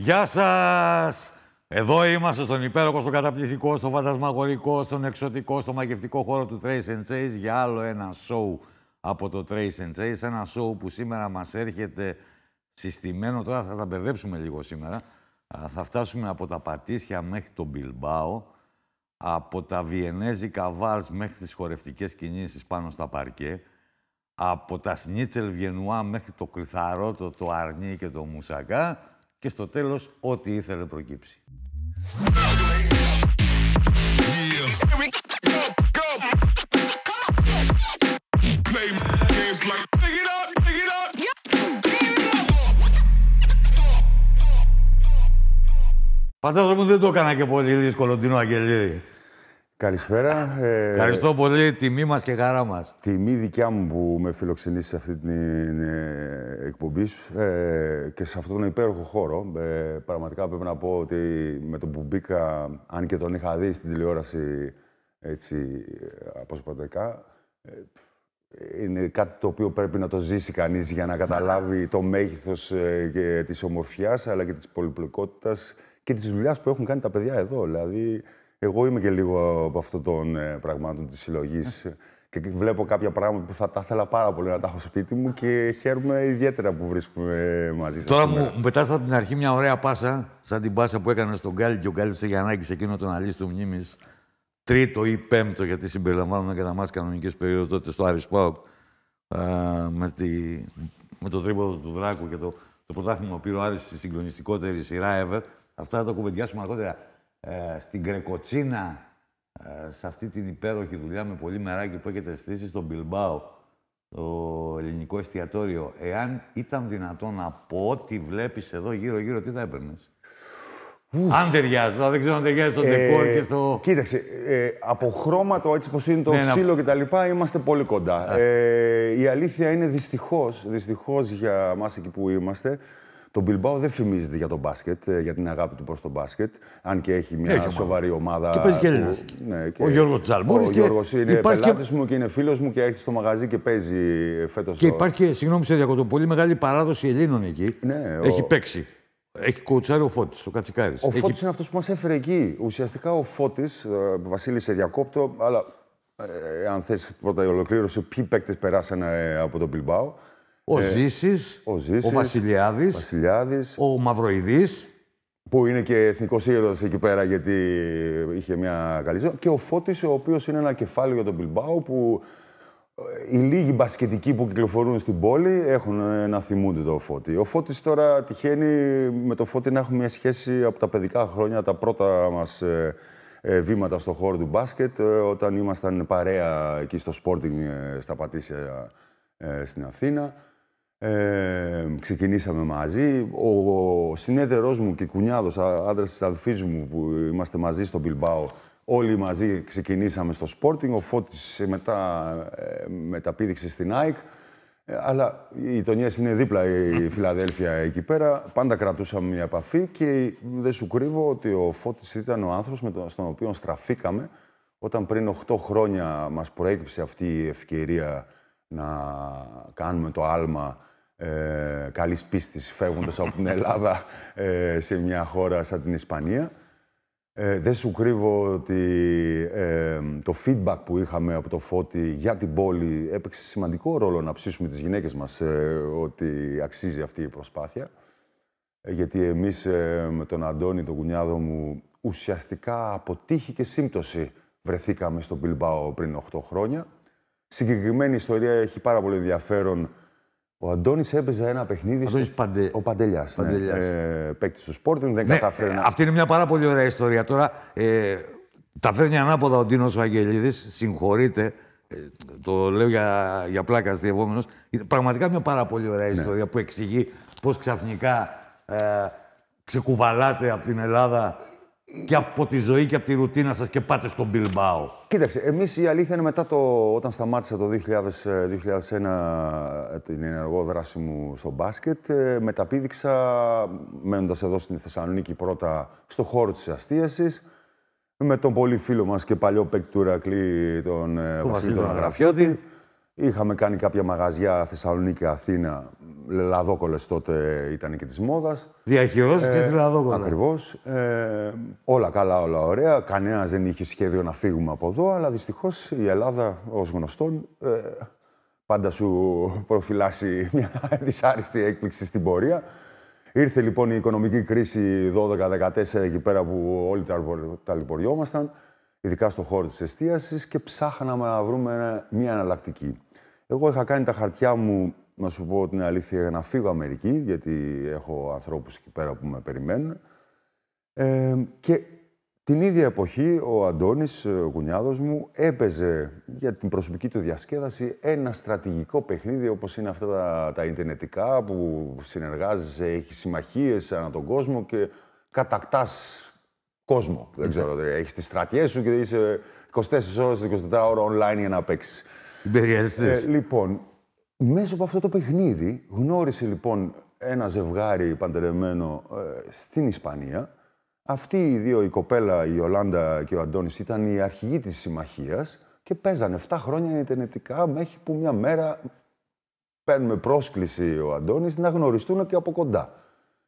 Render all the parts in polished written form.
Γεια σας! Εδώ είμαστε στον υπέροχο, στον καταπληκτικό, στον φαντασμαγορικό, στον εξωτικό, στο μαγευτικό χώρο του Trace and Chase για άλλο ένα show από το Trace and Chase. Ένα show που σήμερα μας έρχεται συστημένο, τώρα θα τα μπερδέψουμε λίγο σήμερα. Θα φτάσουμε από τα Πατήσια μέχρι τον Μπιλμπάο, από τα βιενέζικα βάλς μέχρι τις χορευτικές κινήσεις πάνω στα παρκέ, από τα σνίτσελ βιενουά μέχρι το κρυθαρότο, το αρνί και το μουσακά και στο τέλος ό,τι ήθελε προκύψει. Φαντάζομαι δεν το έκανα και πολύ δύσκολο, Ντίνο Αγγελίδη. Καλησπέρα. Ευχαριστώ πολύ. Τιμή μας και χαρά μας. Τιμή δικιά μου που με φιλοξενείς σε αυτή την εκπομπή σου και σε αυτόν τον υπέροχο χώρο. Πραγματικά πρέπει να πω ότι με το που μπήκα, αν και τον είχα δει στην τηλεόραση έτσι αποσπατικά, είναι κάτι το οποίο πρέπει να το ζήσει κανείς για να καταλάβει το μέγεθος και της ομορφιάς, αλλά και της πολυπλοκότητας και της δουλειάς που έχουν κάνει τα παιδιά εδώ. Δηλαδή, εγώ είμαι και λίγο από αυτών των πραγμάτων της συλλογής και βλέπω κάποια πράγματα που θα τα ήθελα πάρα πολύ να τα έχω σπίτι μου και χαίρομαι ιδιαίτερα που βρίσκουμε μαζί σας. Τώρα μου πετάς από την αρχή μια ωραία πάσα, σαν την πάσα που έκανε στον Γκάλι και ο Γκάλης είχε ανάγκη σε εκείνο τον αλίστου μνήμης, τρίτο ή πέμπτο, γιατί συμπεριλαμβάνονταν και τα μάτς κανονικές περίοδο τότε στο Άρης ΠΑΟΚ, με το τρίποδο του Δράκου και το πρωτάθλημα που πήρε ο Άρης στη συγκλονιστικότερη σειρά ever. Αυτά θα τα κουβεντιάσουμε αργότερα. Στην Γκρεκοτσίνα, σε αυτή την υπέροχη δουλειά με πολύ μεράκι που έχετε στήσει στον Μπιλμπάο, το ελληνικό εστιατόριο. Εάν ήταν δυνατόν από ό,τι βλέπεις εδώ γύρω-γύρω, τι θα έπαιρνες? Αν ταιριάζει, δεν ξέρω αν ταιριάζει στο ντεκόρ και στο... Κοίταξε, από χρώματο, έτσι πως είναι το ξύλο και τα λοιπά, είμαστε πολύ κοντά. Η αλήθεια είναι δυστυχώς για εμάς εκεί που είμαστε, το Μπιλμπάο δεν φημίζεται για το μπάσκετ, για την αγάπη του προς το μπάσκετ, αν και έχει μια σοβαρή ομάδα. Και παίζει και Έλληνας. Ναι, ο Γιώργος Τσαλμούρης. Ο Γιώργος είναι πελάτης μου και είναι φίλος μου και έρχεται στο μαγαζί και παίζει φέτος. Και υπάρχει και, συγγνώμη σε διακοπτώ, πολύ μεγάλη παράδοση Ελλήνων εκεί. Ναι, έχει παίξει. Έχει κοουτσάρει ο Φώτης, ο Κατσικάρης. Ο Φώτης είναι αυτός που μας έφερε εκεί. Ουσιαστικά ο Φώτης, Βασίλη, σε διακόπτω, αλλά αν θες πρώτα η ολοκλήρωση, ποιοι παίκτες περάσανε από τον Μπιλμπάο. Ο Ζήσης, ο Βασιλιάδης, ο Μαυροειδής. Που είναι και εθνικός ήρωας εκεί πέρα, γιατί είχε μια καλή ζωή. Και ο Φώτης, ο οποίος είναι ένα κεφάλαιο για τον Μπιλμπάο, που οι λίγοι μπασκετικοί που κυκλοφορούν στην πόλη έχουν να θυμούνται το Φώτη. Ο Φώτης τώρα τυχαίνει με το Φώτη να έχουμε μια σχέση από τα παιδικά χρόνια, τα πρώτα μας βήματα στον χώρο του μπάσκετ, όταν ήμασταν παρέα εκεί στο Sporting στα Πατήσια στην Αθήνα. Ξεκινήσαμε μαζί. Ο συνέτερός μου και κουνιάδος, άντρας της αδελφής μου, που είμαστε μαζί στο Μπιλμπάο, όλοι μαζί ξεκινήσαμε στο Sporting. Ο Φώτης μετά μεταπήδηξε στην ΑΕΚ. Αλλά οι Τονιές είναι δίπλα η Φιλαδέλφια εκεί πέρα. Πάντα κρατούσαμε μια επαφή και δεν σου κρύβω ότι ο Φώτης ήταν ο άνθρωπος στον οποίο στραφήκαμε όταν πριν 8 χρόνια μας προέκυψε αυτή η ευκαιρία να κάνουμε το άλμα καλής πίστης φεύγοντας από την Ελλάδα σε μια χώρα σαν την Ισπανία. Δεν σου κρύβω ότι το feedback που είχαμε από το Φώτη για την πόλη έπαιξε σημαντικό ρόλο να ψήσουμε τις γυναίκες μας ότι αξίζει αυτή η προσπάθεια. Γιατί εμείς με τον Αντώνη, τον κουνιάδο μου, ουσιαστικά από τύχη και σύμπτωση βρεθήκαμε στο Μπιλμπάο πριν 8 χρόνια. Συγκεκριμένη ιστορία έχει πάρα πολύ ενδιαφέρον. Ο Αντώνης έπαιζε ένα παιχνίδι. Ο Παντελιάς. Παίκτης του Sporting, δεν κατάφερε να. Αυτή είναι μια πάρα πολύ ωραία ιστορία. Τώρα τα φέρνει ανάποδα ο Ντίνος ο Αγγελίδης. Συγχωρείτε. Το λέω για πλάκα αστειευόμενος. Είναι πραγματικά μια πάρα πολύ ωραία ιστορία που εξηγεί πώς ξαφνικά ξεκουβαλάτε από την Ελλάδα και από τη ζωή και από τη ρουτίνα σας και πάτε στον Μπιλμπάο. Κοίταξε, εμείς η αλήθεια είναι μετά όταν σταμάτησα το 2001 την ενεργό δράση μου στο μπάσκετ, μεταπήδηξα, μένοντας εδώ στην Θεσσαλονίκη πρώτα, στο χώρο της εστίασης, με τον πολύ φίλο μας και παλιό παίκτη του Ηρακλή, τον Βασίλη τον Αγραφιώτη. Είχαμε κάνει κάποια μαγαζιά Θεσσαλονίκη, Αθήνα. Λαδόκολες τότε ήταν και της μόδας. Διαχειρώσεις και στη Λαδόκολα. Ακριβώς. Όλα καλά, όλα ωραία. Κανένας δεν είχε σχέδιο να φύγουμε από εδώ, αλλά δυστυχώς η Ελλάδα, ως γνωστόν, πάντα σου προφυλάσσει μια δυσάρεστη έκπληξη στην πορεία. Ήρθε λοιπόν η οικονομική κρίση 12-14, εκεί πέρα που όλοι ταλαιπωριόμασταν, ειδικά στον χώρο της εστίασης, και ψάχναμε να βρούμε μια εναλλακτική. Εγώ είχα κάνει τα χαρτιά μου, να σου πω την αλήθεια, για να φύγω Αμερική, γιατί έχω ανθρώπους εκεί πέρα που με περιμένουν. Και την ίδια εποχή ο Αντώνης, ο κουνιάδος μου, έπαιζε για την προσωπική του διασκέδαση ένα στρατηγικό παιχνίδι, όπως είναι αυτά τα ιντερνετικά, που συνεργάζεσαι, έχεις συμμαχίες ανά τον κόσμο και κατακτάς κόσμο. Δεν ξέρω, έχεις τις στρατιές σου και είσαι 24 ώρες, 24 ώρες online για να παίξεις. Λοιπόν, μέσα από αυτό το παιχνίδι γνώρισε λοιπόν ένα ζευγάρι παντρεμένο στην Ισπανία. Αυτοί οι δύο, η κοπέλα, η Ιολάντα και ο Αντώνης, ήταν οι αρχηγοί της συμμαχίας και παίζανε 7 χρόνια ιντερνετικά, μέχρι που μια μέρα παίρνουμε πρόσκληση ο Αντώνης να γνωριστούν και από κοντά.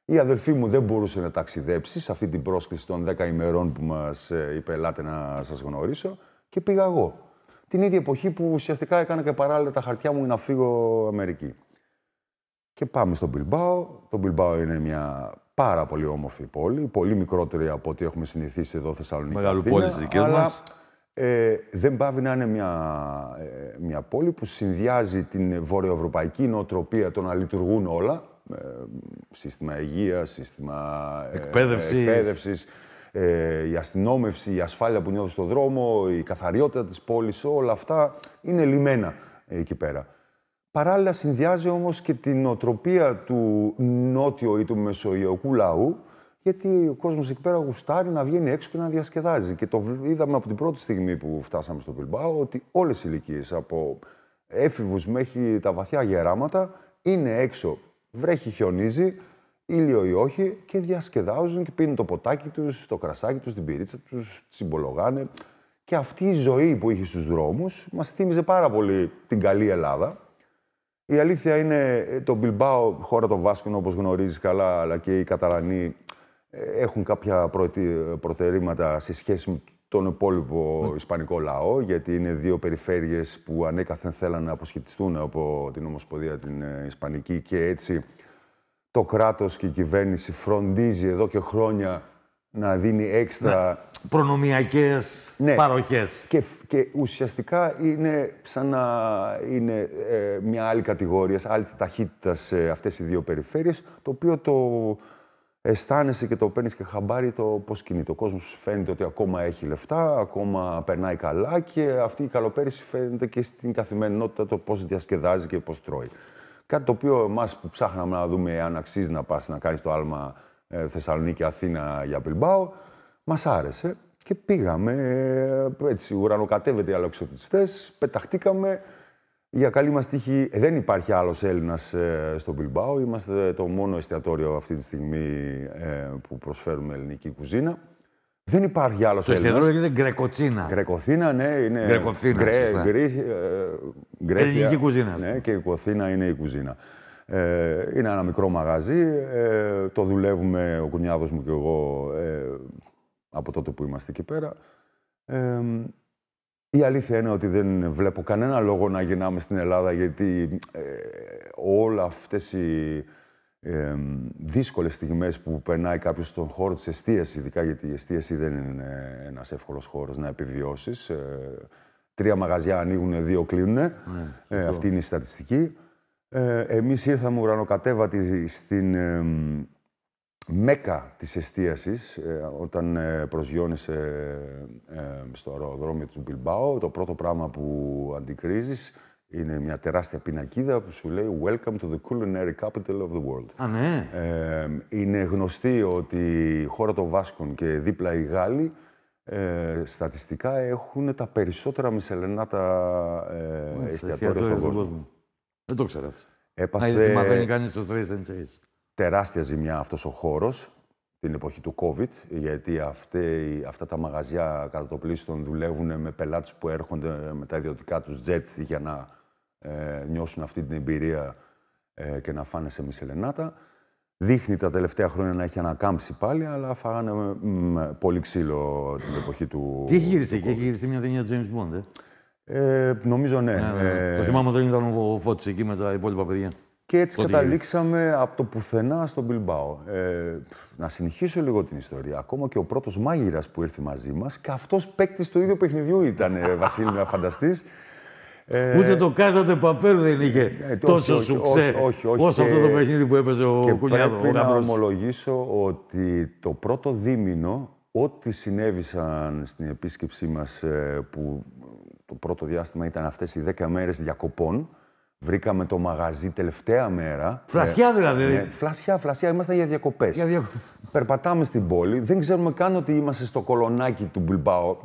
Η αδελφή μου δεν μπορούσε να ταξιδέψει σε αυτή την πρόσκληση των 10 ημερών που μας είπε «Ελάτε να σας γνωρίσω» και πήγα εγώ. Την ίδια εποχή που ουσιαστικά έκανα και παράλληλα τα χαρτιά μου να φύγω Αμερική. Και πάμε στο Μπιλμπάο. Το Μπιλμπάο είναι μια πάρα πολύ όμορφη πόλη, πολύ μικρότερη από ό,τι έχουμε συνηθίσει εδώ Θεσσαλονίκη. Μεγάλη πόλη στις δικές μας. Δεν πάβει να είναι μια πόλη που συνδυάζει την βορειοευρωπαϊκή νοοτροπία, το να λειτουργούν όλα. Σύστημα υγείας, σύστημα εκπαίδευσης, η αστυνόμευση, η ασφάλεια που νιώθει στον δρόμο, η καθαριότητα της πόλης, όλα αυτά είναι λιμένα εκεί πέρα. Παράλληλα συνδυάζει όμως και την νοοτροπία του νότιο ή του μεσογειακού λαού, γιατί ο κόσμος εκεί πέρα γουστάρει να βγαίνει έξω και να διασκεδάζει. Και το είδαμε από την πρώτη στιγμή που φτάσαμε στο Μπιλμπάο, ότι όλες οι ηλικίες, από έφηβους μέχρι τα βαθιά γεράματα, είναι έξω. Βρέχει, χιονίζει, ήλιο ή όχι, και διασκεδάζουν και πίνουν το ποτάκι τους, το κρασάκι τους, την πυρίτσα τους, συμπολογάνε. Και αυτή η ζωή που είχε στους δρόμους μας θύμιζε πάρα πολύ την καλή Ελλάδα. Η αλήθεια είναι, το Μπιλμπάο, χώρα των Βάσκων, όπως γνωρίζεις καλά, αλλά και οι Καταλανοί έχουν κάποια προτερήματα σε σχέση με τον υπόλοιπο ισπανικό λαό, γιατί είναι δύο περιφέρειες που ανέκαθεν θέλαν να αποσχετιστούν από την Ομοσπονδία την Ισπανική και έτσι το κράτος και η κυβέρνηση φροντίζει εδώ και χρόνια να δίνει έξτρα... προνομιακές παροχές. Και ουσιαστικά είναι σαν να είναι μια άλλη κατηγορία, άλλη ταχύτητα σε αυτές οι δύο περιφέρειες, το οποίο το αισθάνεσαι και το παίρνεις και χαμπάρι το πώς κινείται. Ο κόσμος φαίνεται ότι ακόμα έχει λεφτά, ακόμα περνάει καλά και αυτή η καλοπέρηση φαίνεται και στην καθημερινότητα το πώς διασκεδάζει και πώς τρώει. Κάτι το οποίο εμάς που ψάχναμε να δούμε αν αξίζει να πας να κάνεις το άλμα Θεσσαλονίκη-Αθήνα για Μπιλμπάο, μας άρεσε και πήγαμε, έτσι, ουρανοκατέβεται οι αλλοξοπτιστές, πεταχτήκαμε. Για καλή μας τύχη, δεν υπάρχει άλλος Έλληνας στο Μπιλμπάο. Είμαστε το μόνο εστιατόριο αυτή τη στιγμή που προσφέρουμε ελληνική κουζίνα. Δεν υπάρχει άλλος Έλληνας. Το εστιατόριο λέγεται Γκρεκοτσίνα. Γκρεκοθίνα, ναι, είναι. Γκρεκοθίνα. Ελληνική κουζίνα. Ναι, και η Κοθίνα είναι η κουζίνα. Είναι ένα μικρό μαγαζί. Το δουλεύουμε ο κουνιάδος μου και εγώ από τότε που είμαστε εκεί πέρα. Η αλήθεια είναι ότι δεν βλέπω κανένα λόγο να γυρνάμε στην Ελλάδα, γιατί όλα αυτές οι δύσκολες στιγμές που περνάει κάποιος στον χώρο της εστίασης, ειδικά γιατί η εστίαση δεν είναι ένας εύκολος χώρος να επιβιώσεις. 3 μαγαζιά ανοίγουν, 2 κλείνουν. Αυτή είναι η στατιστική. Εμείς ήρθαμε ουρανοκατέβατοι στην μέκα της εστίασης, όταν προσγειώνεσαι στο αεροδρόμιο του Μπιλμπάο. Το πρώτο πράγμα που αντικρίζεις είναι μια τεράστια πινακίδα που σου λέει «Welcome to the culinary capital of the world». Α, ναι. Είναι γνωστή ότι η χώρα των Βάσκων και δίπλα οι Γάλλοι στατιστικά έχουν τα περισσότερα μισελενάτα εστιατόρια στον κόσμο. Δεν το ξέρω αυτό. Έπαθε... Να μαθαίνει κανείς στο Trace and Chase. Τεράστια ζημιά αυτός ο χώρος την εποχή του COVID, γιατί αυτά τα μαγαζιά κατά το πλείστον δουλεύουν με πελάτες που έρχονται με τα ιδιωτικά τους jet για να νιώσουν αυτή την εμπειρία και να φάνε σε μισελενάτα. Δείχνει τα τελευταία χρόνια να έχει ανακάμψει πάλι, αλλά φάγανε πολύ ξύλο την εποχή του... Τι έχει γυριστεί, έχει γυριστεί μια ταινία James Bond, νομίζω ναι. Το θυμάμαι όταν ήταν ο Φώτης εκεί με τα υπόλοιπα παιδιά. Και έτσι καταλήξαμε από το πουθενά στον Μπιλμπάο. Να συνεχίσω λίγο την ιστορία. Ακόμα και ο πρώτος μάγειρας που ήρθε μαζί μας, και αυτός παίκτης του ίδιου παιχνιδιού ήταν, Βασίλη, να φανταστείς. Ούτε το Κάζα ντε Παπέλ δεν είχε τόσο σουξέ όσο αυτό το παιχνίδι που έπαιζε ο Κουνιάδο. Πρέπει να ομολογήσω ότι το πρώτο δίμηνο, ό,τι συνέβησαν στην επίσκεψή μας, που το πρώτο διάστημα ήταν αυτές οι 10 μέρες διακοπών, βρήκαμε το μαγαζί τελευταία μέρα. Φλασιά δηλαδή. Φλασιά. Ήμασταν για διακοπές. Περπατάμε στην πόλη. Δεν ξέρουμε καν ότι είμαστε στο κολονάκι του Μπιλμπάο.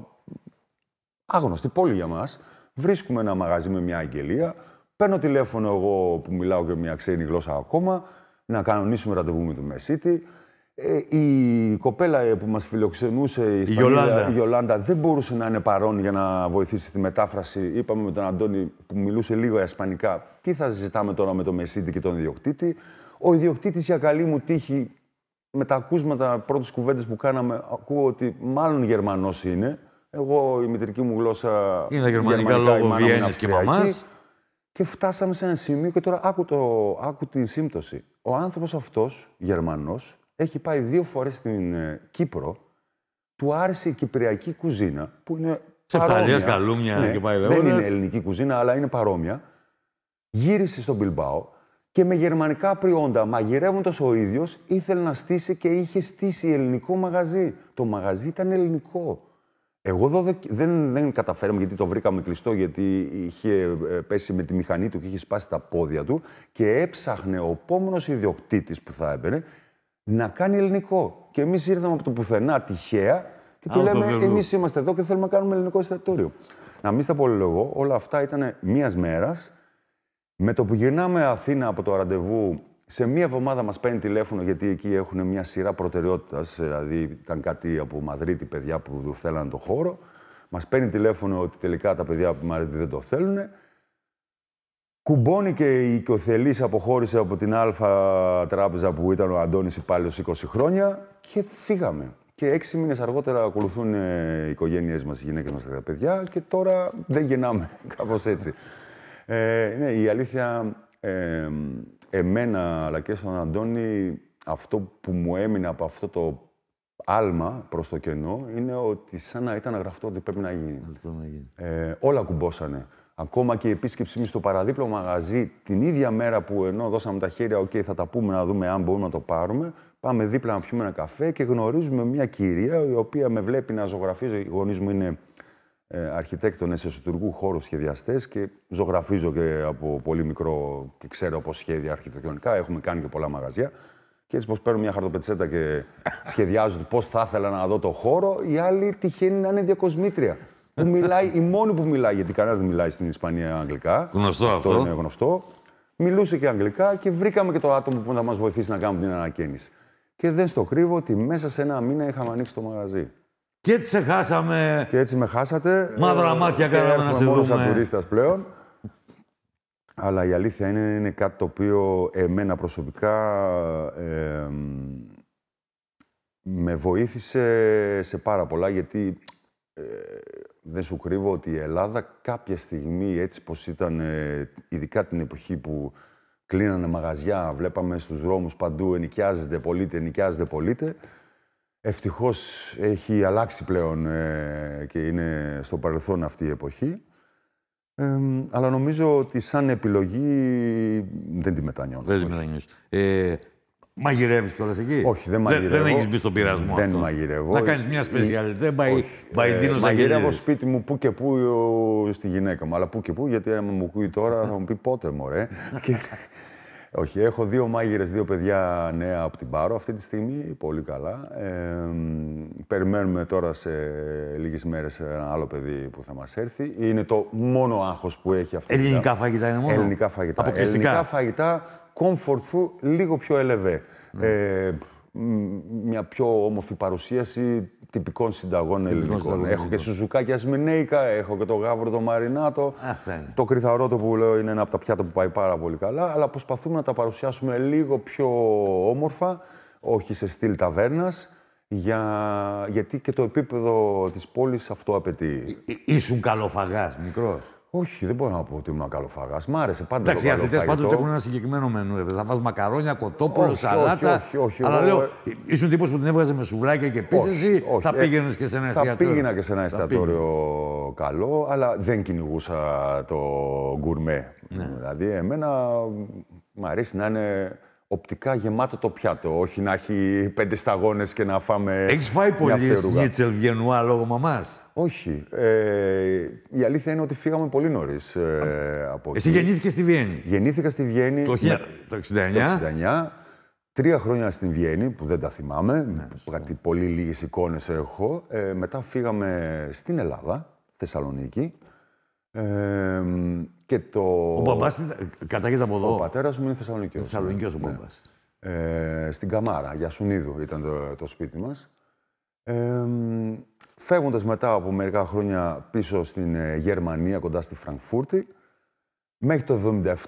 Άγνωστη πόλη για μας. Βρίσκουμε ένα μαγαζί με μια αγγελία. Παίρνω τηλέφωνο εγώ που μιλάω και μια ξένη γλώσσα ακόμα, να κανονίσουμε ραντεβού με το Μεσίτη. Η κοπέλα που μας φιλοξενούσε, η Γιολάντα, δεν μπορούσε να είναι παρόν για να βοηθήσει στη μετάφραση. Είπαμε με τον Αντώνη, που μιλούσε λίγο ισπανικά, τι θα συζητάμε τώρα με το Μεσίτη και τον ιδιοκτήτη. Ο ιδιοκτήτης, για καλή μου τύχη, με τα ακούσματα, πρώτες κουβέντες που κάναμε, ακούω ότι μάλλον Γερμανός είναι. Εγώ, η μητρική μου γλώσσα είναι γερμανικά λόγω Βιέννης και μαμάς. Και φτάσαμε σε ένα σημείο και τώρα άκου την σύμπτωση. Ο άνθρωπος αυτός, Γερμανός, έχει πάει 2 φορές στην Κύπρο, του άρεσε η κυπριακή κουζίνα, που είναι τσεφταλιές, καλούμια και πάει λέγοντας. Δεν είναι ελληνική κουζίνα, αλλά είναι παρόμοια. Γύρισε στον Μπιλμπάο και με γερμανικά προϊόντα, μαγειρεύοντας ο ίδιος, ήθελε να στήσει και είχε στήσει ελληνικό μαγαζί. Το μαγαζί ήταν ελληνικό. Εγώ δεν καταφέραμε, γιατί το βρήκαμε κλειστό, γιατί είχε πέσει με τη μηχανή του και είχε σπάσει τα πόδια του και έψαχνε ο επόμενος ιδιοκτήτης που θα έμπαινε να κάνει ελληνικό. Και εμείς ήρθαμε από το πουθενά τυχαία και του λέμε: εμείς είμαστε εδώ και θέλουμε να κάνουμε ελληνικό εστιατόριο. Να μην στα πολυλογώ, όλα αυτά ήταν μίας μέρας. Με το που γυρνάμε Αθήνα από το ραντεβού, σε μία εβδομάδα μας παίρνει τηλέφωνο, γιατί εκεί έχουν μια σειρά προτεραιότητας. Δηλαδή, ήταν κάτι από Μαδρίτη, παιδιά που θέλανε το χώρο. Μας παίρνει τηλέφωνο ότι τελικά τα παιδιά από Μαδρίτη δεν το θέλουν. Κουμπώνει και η οικοθελής αποχώρησε από την Αλφα τράπεζα που ήταν ο Αντώνης υπάλληλος 20 χρόνια και φύγαμε. Και 6 μήνες αργότερα ακολουθούν οι οικογένειές μας, οι γυναίκες μας και τα παιδιά και τώρα δεν γεννάμε, κάπως έτσι. Ναι, η αλήθεια, εμένα αλλά και στον Αντώνη, αυτό που μου έμεινε από αυτό το άλμα προς το κενό είναι ότι σαν να ήταν γραφτό ότι πρέπει να γίνει. Όλα κουμπώσανε. Ακόμα και η επίσκεψή μου στο παραδίπλο μαγαζί, την ίδια μέρα που ενώ δώσαμε τα χέρια, θα τα πούμε να δούμε αν μπορούμε να το πάρουμε, πάμε δίπλα να πιούμε ένα καφέ και γνωρίζουμε μια κυρία η οποία με βλέπει να ζωγραφίζω. Οι γονείς μου είναι αρχιτέκτονες εσωτερικού χώρου σχεδιαστές και ζωγραφίζω και από πολύ μικρό και ξέρω από σχέδια αρχιτεκτονικά. Έχουμε κάνει και πολλά μαγαζιά. Και έτσι πως παίρνω μια χαρτοπετσέτα και σχεδιάζω πώς θα ήθελα να δω το χώρο, η άλλη τυχαίνει να είναι διακοσμήτρια. Που μιλάει, η μόνη που μιλάει, γιατί κανένας δεν μιλάει στην Ισπανία αγγλικά. Γνωστό αυτό. Είναι γνωστό. Μιλούσε και αγγλικά και βρήκαμε και το άτομο που θα μας βοηθήσει να κάνουμε την ανακαίνιση. Και δεν στο κρύβω ότι μέσα σε 1 μήνα είχαμε ανοίξει το μαγαζί. Και έτσι σε χάσαμε. Και έτσι με χάσατε. Μαύρα μάτια κάναμε να σε δούμε. Σαν τουρίστας πλέον. Αλλά η αλήθεια είναι κάτι το οποίο εμένα προσωπικά με βοήθησε σε πάρα πολλά, γιατί δεν σου κρύβω ότι η Ελλάδα κάποια στιγμή, έτσι πως ήταν, ειδικά την εποχή που κλείνανε μαγαζιά, βλέπαμε στους δρόμους παντού ενοικιάζεται πωλείται. Ευτυχώς έχει αλλάξει πλέον και είναι στο παρελθόν αυτή η εποχή. Αλλά νομίζω ότι σαν επιλογή δεν τη μετανιώνω. Δεν τη μετανιώνεις. Μαγειρεύεις κιόλας εκεί? Όχι, δεν μαγειρεύω. Δεν έχεις μπει στον πειρασμό δεν αυτό? Μαγειρεύω. Να κάνεις μια σπεσιαλιτέ, μαγειρεύω σπίτι μου που και που στη γυναίκα μου. Αλλά που και που, γιατί άμα μου ακούει τώρα θα μου πει πότε, μωρέ. Όχι, έχω 2 μάγειρες, 2 παιδιά νέα από την Πάρο αυτή τη στιγμή, πολύ καλά. Περιμένουμε τώρα σε λίγες μέρες ένα άλλο παιδί που θα μας έρθει. Είναι το μόνο άγχος που έχει αυτή. Ελληνικά φαγητά είναι μόνο? Ελληνικά φαγητά. Αποκλειστικά. Ελληνικά φαγητά, comfort food, λίγο πιο ελεβέ. Μια πιο όμορφη παρουσίαση, τυπικών συνταγών ελληνικών. Έχω και σουζουκάκια σμινέικα, έχω και το γάβρο το μαρινάτο. Το κρυθαρότο που λέω είναι ένα από τα πιάτα που πάει πάρα πολύ καλά. Αλλά προσπαθούμε να τα παρουσιάσουμε λίγο πιο όμορφα, όχι σε στυλ ταβέρνας, γιατί και το επίπεδο της πόλης αυτό απαιτεί. Ήσουν καλοφαγάς, μικρός? Όχι, δεν μπορώ να πω ότι ήμουν καλοφαγάς. Μ' άρεσε πάντα. Εντάξει, οι αθλητές πάντοτε έχουν ένα συγκεκριμένο μενού. Θα φας μακαρόνια, κοτόπουλο, σαλάτα. Όχι. Αλλά λέω, ήσουν τύπος που την έβγαζε με σουβλάκια και πίτσες ή θα πήγαινες και σε ένα εστιατόριο? Θα πήγαινα και σε ένα εστιατόριο καλό, αλλά δεν κυνηγούσα το γκουρμέ. Δηλαδή, εμένα μου αρέσει να είναι οπτικά γεμάτο το πιάτο, όχι να έχει 5 σταγόνες και να φάμε. Έχεις φάει πολύ σνίτσελ βιενουά λόγω μαμάς? Όχι. Η αλήθεια είναι ότι φύγαμε πολύ νωρίς από εκεί. Εσύ γεννήθηκες στη Βιέννη? Γεννήθηκα στη Βιέννη το 1969. 3 χρόνια στην Βιέννη, που δεν τα θυμάμαι, γιατί πολύ λίγες εικόνες έχω. Μετά φύγαμε στην Ελλάδα, Θεσσαλονίκη. Και ο μπαμπάς κατάγεται από εδώ? Ο πατέρας μου είναι Θεσσαλονικιός. Θεσσαλονικιός ο μπαμπάς. Στην Καμάρα, για Σουνίδου ήταν το σπίτι μας. Φεύγοντας μετά από μερικά χρόνια πίσω στην Γερμανία, κοντά στη Φραγκφούρτη, μέχρι το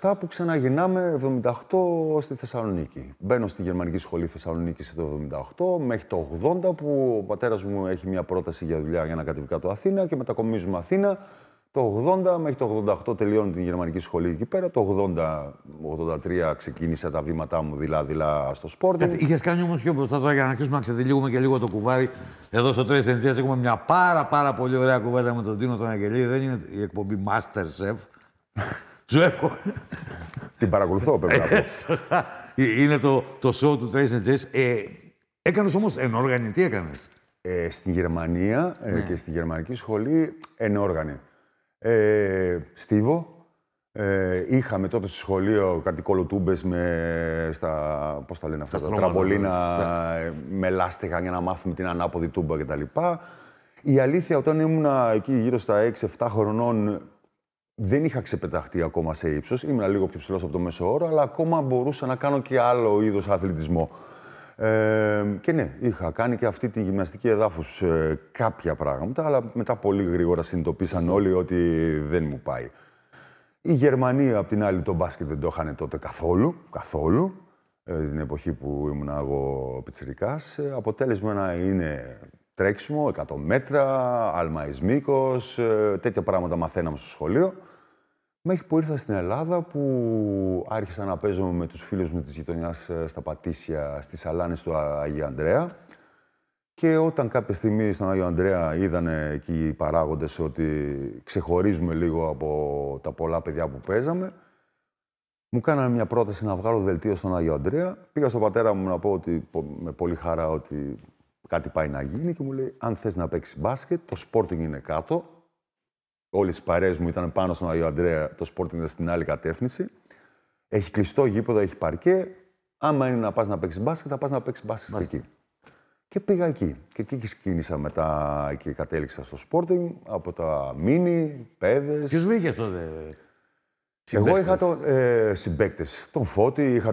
1977 που ξαναγυρνάμε 78 στη Θεσσαλονίκη. Μπαίνω στη Γερμανική Σχολή Θεσσαλονίκης το 1978, μέχρι το 80 που ο πατέρας μου έχει μια πρόταση για δουλειά για να κατέβει κάτω Αθήνα και μετακομίζουμε Αθήνα. Το 80 μέχρι το 88 τελειώνω την Γερμανική Σχολή εκεί πέρα. Το 80-83 ξεκίνησα τα βήματά μου δειλά-δειλά στο σπορ. Είχες κάνει όμως πιο μπροστά τώρα για να αρχίσουμε να ξετυλίγουμε και λίγο το κουβάρι. Εδώ στο Trace and Chess έχουμε μια πάρα πολύ ωραία κουβέντα με τον Τίνο τον Αγγελίδη. Δεν είναι η εκπομπή Masterchef. Σου εύχομαι. Την παρακολουθώ, πρέπει να πω. Σωστά. Είναι το show του Trace and Chess. Έκανες όμως ενόργανη. Τι έκανες? Στη Γερμανία και στη Γερμανική Σχολή ενόργανη. Στίβο. Είχαμε τότε στο σχολείο κάτι κολοτούμπες πώς τα λένε αυτά, τα τραμπολίνα με λάστιχα για να μάθουμε την ανάποδη τούμπα κτλ. Η αλήθεια, όταν ήμουν εκεί γύρω στα 6-7 χρονών, δεν είχα ξεπεταχτεί ακόμα σε ύψος. Ήμουν λίγο πιο ψηλός από το μέσο όρο, αλλά ακόμα μπορούσα να κάνω και άλλο είδος αθλητισμό. Και ναι, είχα κάνει και αυτή τη γυμναστική εδάφους κάποια πράγματα, αλλά μετά πολύ γρήγορα συνειδητοποίησαν όλοι ότι δεν μου πάει. Η Γερμανία, απ' την άλλη, το μπάσκετ δεν το είχαν τότε καθόλου. Την εποχή που ήμουν εγώ πιτσιρικάς. Αποτέλεσμα να είναι τρέξιμο, 100 μέτρα, άλμα εις μήκος, τέτοια πράγματα μαθαίναμε στο σχολείο. Μέχρι που ήρθα στην Ελλάδα, που άρχισα να παίζω με τους φίλους μου της γειτονιάς στα Πατήσια, στις Σαλάνες του Αγίου Ανδρέα. Και όταν κάποια στιγμή στον Άγιο Ανδρέα είδανε εκεί οι παράγοντες ότι ξεχωρίζουμε λίγο από τα πολλά παιδιά που παίζαμε, μου κάνανε μια πρόταση να βγάλω δελτίο στον Άγιο Ανδρέα. Πήγα στον πατέρα μου να πω ότι, με πολύ χαρά ότι κάτι πάει να γίνει και μου λέει: αν θες να παίξεις μπάσκετ, το Sporting είναι κάτω. Όλες οι παρέες μου ήταν πάνω στον Άγιο Ανδρέα, το Sporting ήταν στην άλλη κατεύθυνση. Έχει κλειστό γήπεδο, έχει παρκέ. Άμα είναι να πας να παίξεις μπάσκετ, θα πας να παίξεις μπάσκετ εκεί. Και πήγα εκεί. Και εκεί ξεκίνησα μετά και κατέληξα στο Sporting, από τα μίνι, παιδες. Ποιους βρήκες τότε? Εγώ είχα συμπαίκτες. Τον Φώτη, είχα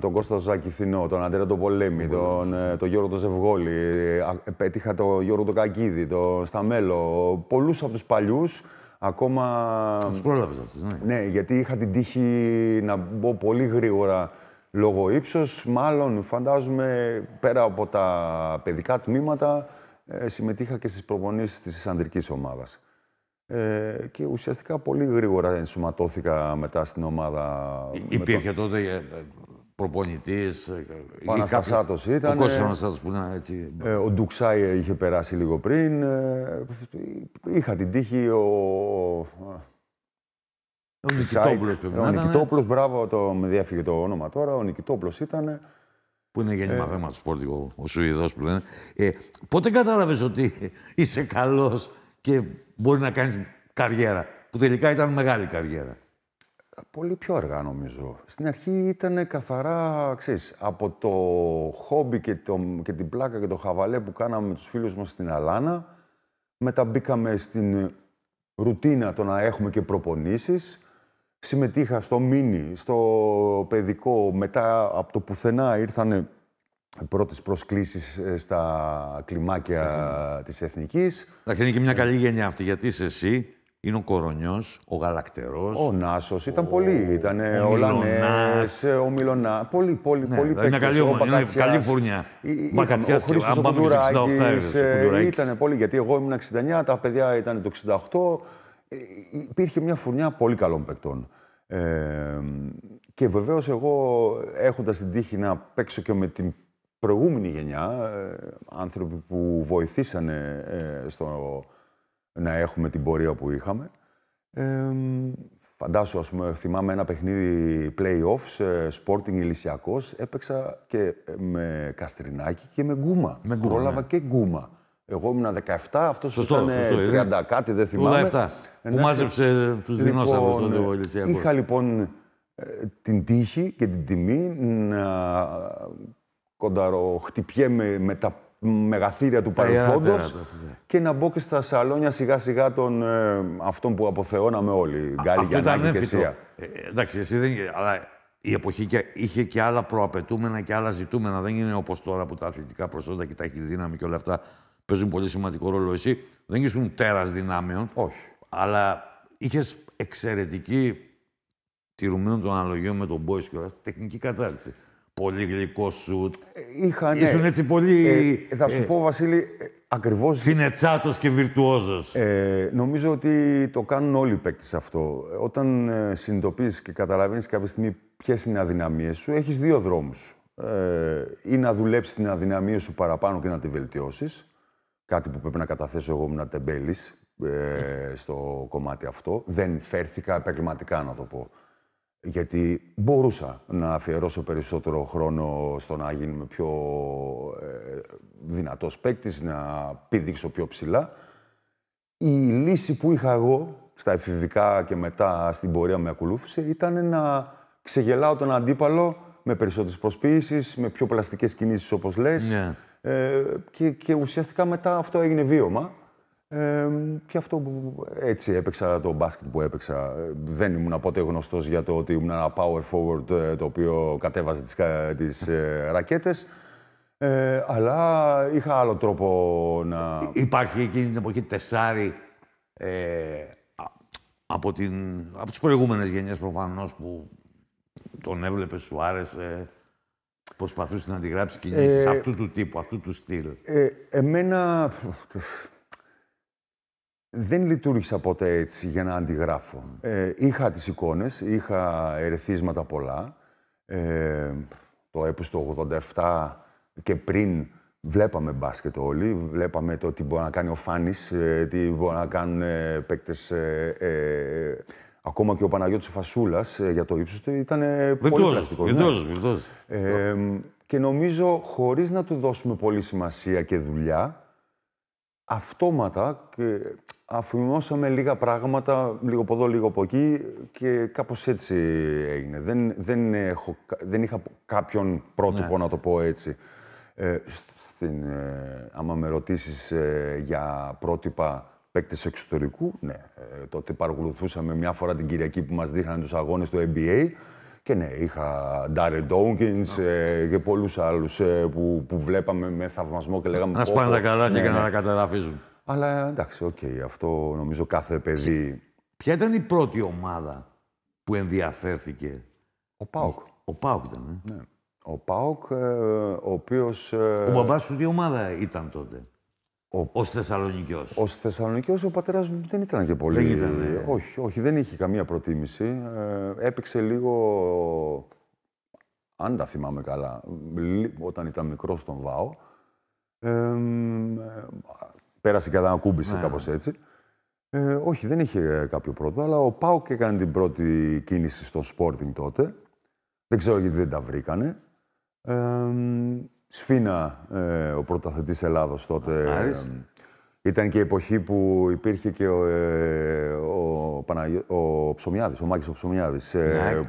τον Κώστα Ζακηθινό, τον Αντρέα τον Πολέμη, τον Γιώργο τον Ζευγόλη, πέτυχα τον Γιώργο τον Κακίδη, τον Σταμέλο, πολλούς από τους παλιούς. Ακόμα... Τους πρόλαβες αυτούς, ναι. Ναι, γιατί είχα την τύχη να μπω πολύ γρήγορα λόγω ύψος. Μάλλον, φαντάζομαι, πέρα από τα παιδικά τμήματα, συμμετείχα και στις προπονήσεις της ανδρικής ομάδας. Και ουσιαστικά πολύ γρήγορα ενσωματώθηκα μετά στην ομάδα. Υπήρχε τότε προπονητής? Ο Αναστασάτος ήταν. Ο Κώστας Αναστασάτος που ήταν έτσι. Ο Ντουξάι είχε περάσει λίγο πριν. Είχα την τύχη Ο Νικητόπουλος πρέπει να ήταν. Ο Νικητόπουλος, μπράβο, με διέφυγε το όνομα τώρα. Ο Νικητόπουλος ήταν. Που είναι γέννημα θέμα του σπορτ, ο Σουηδός που λένε. Πότε κατάλαβες ότι είσαι καλός και μπορεί να κάνεις καριέρα, που τελικά ήταν μεγάλη καριέρα? Πολύ πιο αργά, νομίζω. Στην αρχή ήταν καθαρά, ξέρεις, από το χόμπι και την πλάκα και το χαβαλέ που κάναμε με τους φίλους μας στην Αλάνα. Μετά μπήκαμε στην ρουτίνα το να έχουμε και προπονήσεις. Συμμετείχα στο μίνι, στο παιδικό. Μετά από το πουθενά ήρθανε πρώτες προσκλήσεις στα κλιμάκια της Εθνικής. Εντάξει, είναι και μια καλή γενιά αυτή, γιατί είσαι εσύ, είναι ο Κορονιός, ο Γαλακτερός. Ο Νάσος, ήταν πολλοί. Ήταν ο Λανές, ο Μιλωνά. Πολλοί παίκτες. Είναι καλή φουρνιά. Ο Χρήστος ο Κουντουράκης. Ήταν πολλοί, γιατί εγώ ήμουν 69, τα παιδιά ήταν το 68. Υπήρχε μια φουρνιά πολύ καλών παικτών. Και βεβαίως εγώ, έχοντας την τύχη να παίξω και με την προηγούμενη γενιά, άνθρωποι που βοηθήσανε στο να έχουμε την πορεία που είχαμε. Φαντάσου, ας πούμε, θυμάμαι ένα παιχνίδι play-offs, Sporting Ηλυσιακός, έπαιξα και με Καστρινάκη και με Γκούμα. Πρόλαβα και Γκούμα. Εγώ ήμουν 17, αυτός ήταν 30 κάτι, δεν θυμάμαι. 87, που μάζεψε τους δεινόσαυρους στον Ηλυσιακό. Είχα λοιπόν την τύχη και την τιμή να κονταροχτυπιέμαι με τα μεγαθύρια του παρελθόντος και να μπω και στα σαλόνια σιγά-σιγά των αυτών που αποθεώναμε όλοι. Γκάλι, Γιαννάκη και Σία. Εντάξει, εσύ δεν... Αλλά η εποχή είχε και άλλα προαπαιτούμενα και άλλα ζητούμενα. Δεν είναι όπως τώρα που τα αθλητικά προσόντα και τα ταχυδύναμη και όλα αυτά παίζουν πολύ σημαντικό ρόλο. Εσύ δεν ήσουν τέρας δυνάμεων. Όχι. Αλλά είχες εξαιρετική, τηρουμένων των αναλογιών με τον Boys και όλα, τεχνική κατάρτιση. Πολύ γλυκό σουτ. Ήσουν έτσι πολύ... θα σου πω, Βασίλη, ακριβώς... Φινετσάτος και βιρτουόζος. Νομίζω ότι το κάνουν όλοι οι παίκτες αυτό. Όταν συνειδητοποιείς και καταλαβαίνεις κάποια στιγμή ποιες είναι οι αδυναμίες σου, έχεις δύο δρόμους. Ή να δουλέψεις την αδυναμία σου παραπάνω και να τη βελτιώσεις. Κάτι που πρέπει να καταθέσω εγώ, ήμουν τεμπέλης στο κομμάτι αυτό. Δεν φέρθηκα επαγγελματικά, να το πω. Γιατί μπορούσα να αφιερώσω περισσότερο χρόνο στο να γίνουμε πιο δυνατός παίκτης, να πήδηξω πιο ψηλά. Η λύση που είχα εγώ, στα εφηβικά και μετά στην πορεία με ακολούθησε, ήταν να ξεγελάω τον αντίπαλο με περισσότερες προσποιήσεις, με πιο πλαστικές κινήσεις, όπως λες. Και ουσιαστικά μετά αυτό έγινε βίωμα. Και αυτό που έτσι έπαιξα το μπάσκετ που έπαιξα. Δεν ήμουν ποτέ γνωστός για το ότι ήμουν ένα power forward το οποίο κατέβαζε τις ρακέτες. Αλλά είχα άλλο τρόπο να... Υπάρχει εκείνη την εποχή τεσάρι από τις προηγούμενες γενιές προφανώς που τον έβλεπες, σου άρεσε, προσπαθούσε να αντιγράψει κινήσεις αυτού του τύπου, αυτού του στυλ. Εμένα... Δεν λειτουργήσα ποτέ έτσι για να αντιγράφω. Είχα τις εικόνες, είχα ερεθίσματα πολλά. Το έπους το 87 και πριν βλέπαμε μπάσκετ όλοι. Βλέπαμε το τι μπορεί να κάνει ο Φάνης, τι μπορεί να κάνουν παίκτες. Ακόμα και ο Παναγιώτης Φασούλας για το ύψος του ήταν πολύ πλαστικός. Βιρτουόζος. Και νομίζω, χωρίς να του δώσουμε πολύ σημασία και δουλειά, αυτόματα και αφημώσαμε λίγα πράγματα, λίγο από εδώ, λίγο από εκεί και κάπως έτσι έγινε. Δεν είχα κάποιον πρότυπο, να το πω έτσι. Άμα με ρωτήσεις για πρότυπα παίκτες εξωτερικού, ναι. Τότε παρακολουθούσαμε μια φορά την Κυριακή που μας δείχνανε τους αγώνες του NBA και ναι, είχα Ντάρεν Ντόγκινς και πολλούς άλλους που βλέπαμε με θαυμασμό και λέγαμε... Να σπάνε τα καλάθια και να τα καταδαφίζουν. Αλλά εντάξει, αυτό νομίζω κάθε παιδί... Ποια ήταν η πρώτη ομάδα που ενδιαφέρθηκε? Ο ΠΑΟΚ. Ο ΠΑΟΚ ήταν, Ναι. Ο ΠΑΟΚ, ο οποίος... Ο μπαμπάς σου τι ομάδα ήταν τότε? Ως Θεσσαλονικιός. Ως Θεσσαλονικιός ο πατέρας μου δεν ήταν και πολύ... Δεν ήταν, Όχι, δεν είχε καμία προτίμηση. Έπαιξε λίγο, αν τα θυμάμαι καλά, όταν ήταν μικρός στον ΒΑΟ. Πέρασε και ανακούμπησε κάπως έτσι. Όχι, δεν είχε κάποιο πρώτο, αλλά ο ΠΑΟΚ έκανε την πρώτη κίνηση στο Sporting τότε. Δεν ξέρω γιατί δεν τα βρήκανε. Σφίνα, ο πρωταθλητής Ελλάδος τότε. Ήταν και η εποχή που υπήρχε και ο Ψωμιάδης, ο Μάκης ο Ψωμιάδης,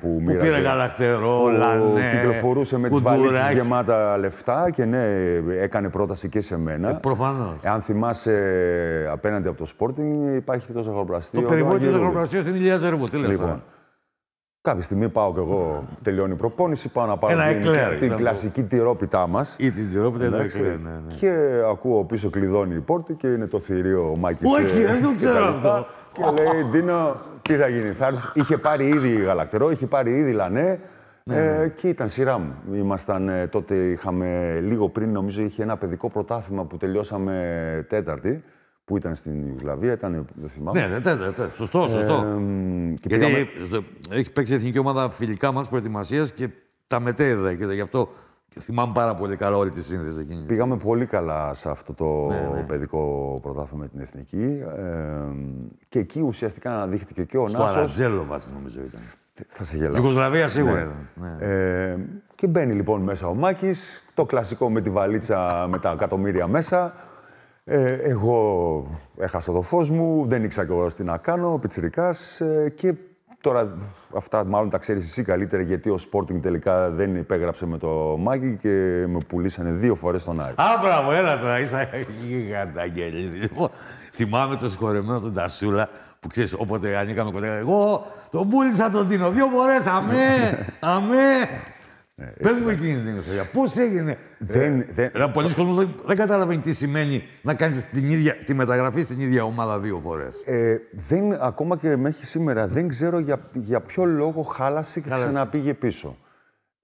που μοίραζε... Πήρε Γαλακτερό, Λανέ, κυκλοφορούσε με τις βαλίτσες γεμάτα λεφτά και ναι, έκανε πρόταση και σε μένα. Προφανώς. Αν θυμάσαι, απέναντι από το Sporting υπάρχει το ζαχαροπλαστείο. Το περιβόητο ζαχαροπλαστείο στην Ηλία Ζερβού, τι λες τώρα. Κάποια στιγμή πάω κι εγώ, τελειώνει η προπόνηση, πάω να πάρω την κλασική τυρόπιτά μας. Ή την τυρόπιτα το εκλέρ, ναι. Και ακούω πίσω κλειδώνει η πόρτη και είναι το θηρίο ο Μάκης. Όχι, δεν το ξέρω αυτό. Και λέει, Ντίνο, τι θα γίνει. Είχε πάρει ήδη γαλακτερό, είχε πάρει ήδη λανέ. Και ήταν σειρά μου. Τότε είχαμε λίγο πριν, νομίζω, είχε ένα παιδικό πρωτάθλημα που τελειώσαμε τέταρτη. Που ήταν στην Ιουγκοσλαβία, δεν θυμάμαι. Ναι, τέταρτη. Σωστό. Γιατί έχει παίξει η εθνική ομάδα φιλικά μας προετοιμασίας και τα μετέδιδα. Και γι' αυτό θυμάμαι πάρα πολύ καλά όλη τη σύνδεση εκείνη. Πήγαμε πολύ καλά σε αυτό το παιδικό πρωτάθλημα με την εθνική. Και εκεί ουσιαστικά αναδείχθηκε και ο Νάσος. Στο Αρατζέλοβα, νομίζω ήταν. Θα σε γελάσω. Ιουγκοσλαβία σίγουρα ήταν. Και μπαίνει λοιπόν μέσα ο Μάκης, το κλασικό με τη βαλίτσα με τα εκατομμύρια μέσα. Εγώ έχασα το φως μου, δεν ήξερα και εγώ τι να κάνω, πιτσιρικάς. Και τώρα αυτά μάλλον τα ξέρεις εσύ καλύτερα, γιατί ο Sporting τελικά δεν υπέγραψε με το Μάκη και με πουλήσανε 2 φορές στον Άρη. Α, μπράβο, έλα τώρα, είσαι γιγανταγγελίδη. Λοιπόν, θυμάμαι το συγχωρεμένο τον Τασούλα, που ξέρεις, όποτε ανήκαμε κοντά, εγώ τον πούλησα τον Τίνο 2 φορές, αμέ. Πες μου εκείνη την ιστορία. Πώς έγινε. Πολλοί κόσμος δεν καταλαβαίνει τι σημαίνει να κάνεις τη μεταγραφή στην ίδια ομάδα 2 φορές. Ακόμα και μέχρι σήμερα δεν ξέρω για ποιο λόγο χάλασε και ξαναπήγε πίσω.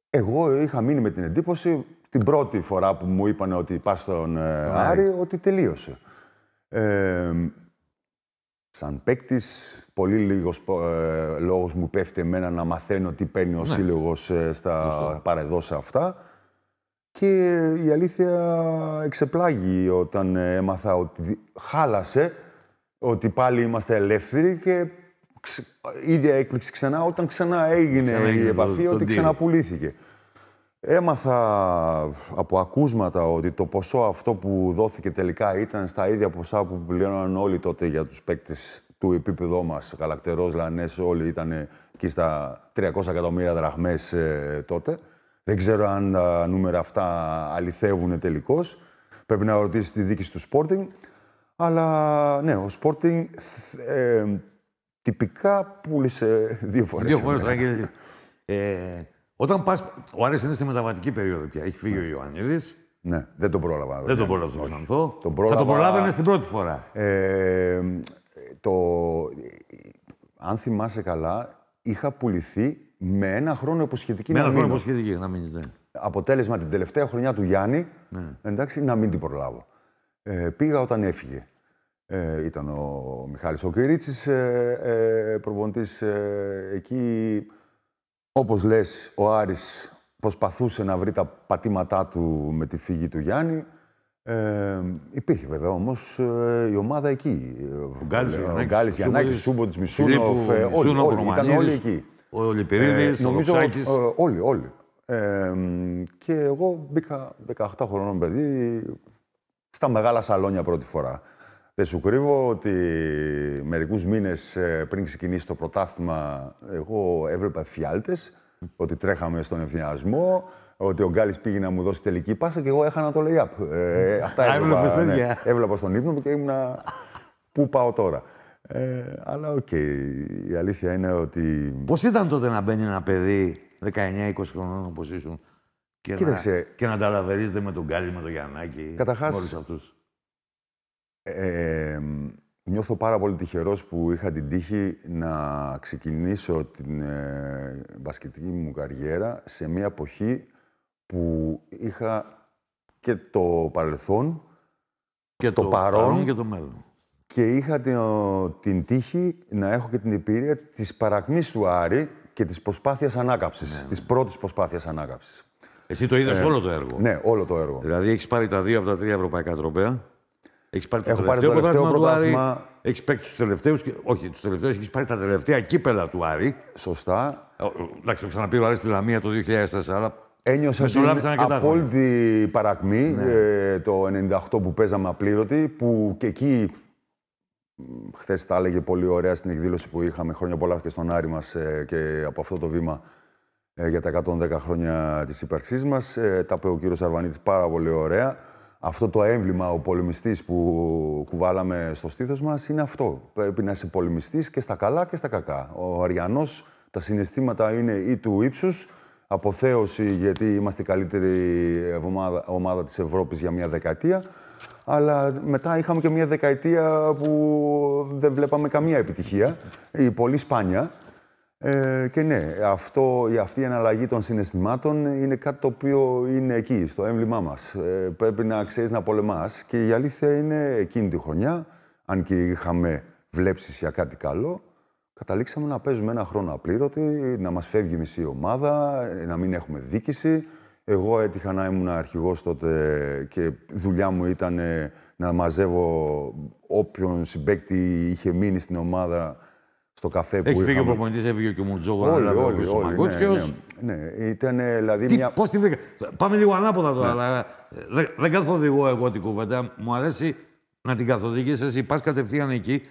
Εγώ είχα μείνει με την εντύπωση την πρώτη φορά που μου είπαν ότι πας στον Άρη, ότι τελείωσε. Σαν παίκτης, πολύ λίγος λόγος μου πέφτει εμένα να μαθαίνω τι παίρνει ο σύλλογος στα παρεδόσα αυτά. Και η αλήθεια εξεπλάγει όταν έμαθα ότι χάλασε, ότι πάλι είμαστε ελεύθεροι και ίδια έκπληξη ξανά όταν ξανά έγινε η επαφή, ότι ξαναπουλήθηκε. Έμαθα από ακούσματα ότι το ποσό αυτό που δόθηκε τελικά ήταν στα ίδια ποσά που πληρώναν όλοι τότε για τους παίκτες του επίπεδου μας. Γαλακτερός, Λανές, όλοι ήταν εκεί στα 300 εκατομμύρια δραχμές τότε. Δεν ξέρω αν τα νούμερα αυτά αληθεύουν τελικώς. Πρέπει να ρωτήσεις τη δίκηση του Sporting. Αλλά ναι, ο Sporting τυπικά πούλησε 2 φορές. 2 φορές, όταν πας, ο Άρης είναι στη μεταβατική περίοδο πια. Έχει φύγει ο Ιωαννίδης. Ναι, δεν τον πρόλαβα. Δεν τον πρόλαβα στον Ξανθό. Θα τον προλάβαινε στην πρώτη φορά. Αν θυμάσαι καλά, είχα πουληθεί με 1 χρόνο υποσχετική να μείνω. Με 1 χρόνο υποσχετική να μείνεις, ναι. Αποτέλεσμα την τελευταία χρονιά του Γιάννη, εντάξει, να μην την προλάβω. Πήγα όταν έφυγε. Ήταν ο Μιχάλης ο Κυρίτσης, προπονητής εκεί. Όπως λες, ο Άρης προσπαθούσε να βρει τα πατήματά του με τη φύγη του Γιάννη. Υπήρχε βέβαια όμως η ομάδα εκεί. Ο Γκάλης, Γιαννάκης, Σούμποτς, Μισούνοφ, ήταν όλοι εκεί. Ο Λιπηρίδης, ο Λοξάκης. Όλοι. Και εγώ μπήκα 18 χρονών παιδί στα μεγάλα σαλόνια πρώτη φορά. Δεν σου κρύβω ότι μερικούς μήνες πριν ξεκινήσει το πρωτάθλημα, εγώ έβλεπα φιάλτες, ότι τρέχαμε στον ευθυνιασμό, ότι ο Γκάλης πήγε να μου δώσει τελική πάσα και εγώ έχανα το lay-up. Αυτά έβλεπα, έβλεπα στον ύπνο μου και ήμουνα πού πάω τώρα. Αλλά οκ, η αλήθεια είναι ότι... Πώς ήταν τότε να μπαίνει ένα παιδί 19-20 χρονών όπως ήσουν και να ταλαβερίζετε με τον Γκάλη, με τον Γιαννάκη, όλους αυτούς. Νιώθω πάρα πολύ τυχερός που είχα την τύχη να ξεκινήσω την μπασκετική μου καριέρα σε μια εποχή που είχα και το παρελθόν και το παρόν και το μέλλον. Και είχα την τύχη να έχω και την εμπειρία της παρακμής του Άρη και της προσπάθειας ανάκαμψης, της πρώτης προσπάθειας ανάκαμψης. Εσύ το είδες όλο το έργο. Ναι, όλο το έργο. Δηλαδή έχεις πάρει τα 2 από τα 3 ευρωπαϊκά τροπαία. Έχεις πάρει το τελευταίο πρωτάθλημα. Έχεις παίξει τους τελευταίους. Όχι, τους τελευταίους έχεις πάρει τα τελευταία κύπελα του Άρη. Σωστά. Εντάξει, το ξαναπεί ο Άρης στη Λαμία το 2004. Ένιωσα την απόλυτη παρακμή το 98 που παίζαμε απλήρωτη, που και εκεί χθες τα έλεγε πολύ ωραία στην εκδήλωση που είχαμε χρόνια πολλά και στον Άρη μας και από αυτό το βήμα για τα 110 χρόνια της ύπαρξής μας. Τα είπε ο κύριος Αρβανίτης πάρα πολύ ωραία. Αυτό το έμβλημα, ο πολεμιστής που κουβάλαμε στο στήθος μας, είναι αυτό. Πρέπει να είσαι πολεμιστής και στα καλά και στα κακά. Ο Αριανός Τα συναισθήματα είναι ή του ύψους, αποθέωση γιατί είμαστε η καλύτερη ομάδα της Ευρώπης για μια δεκαετία, αλλά μετά είχαμε και μια δεκαετία που δεν βλέπαμε καμία επιτυχία, ή πολύ σπάνια. Και ναι, αυτή η εναλλαγή των συναισθημάτων είναι κάτι το οποίο είναι εκεί, στο έμβλημά μας. Πρέπει να ξέρεις να πολεμάς. Και η αλήθεια είναι, εκείνη τη χρονιά, αν και είχαμε βλέψεις για κάτι καλό, καταλήξαμε να παίζουμε ένα χρόνο απλήρωτη, να μας φεύγει μισή ομάδα, να μην έχουμε δίκηση. Εγώ έτυχα να ήμουν αρχηγός τότε και δουλειά μου ήταν να μαζεύω όποιον συμπαίκτη είχε μείνει στην ομάδα στο καφέ που έχει φύγει ο προπονητής, έφυγε και ο Μουτζόγο, όλοι. Ναι, ήταν δηλαδή μια... Πώς τη βρήκα. Πάμε λίγο ανάποδα τώρα, αλλά δεν καθοδηγώ εγώ την κουβέντα. Μου αρέσει να την καθοδηγείς εσύ. Πας κατευθείαν εκεί.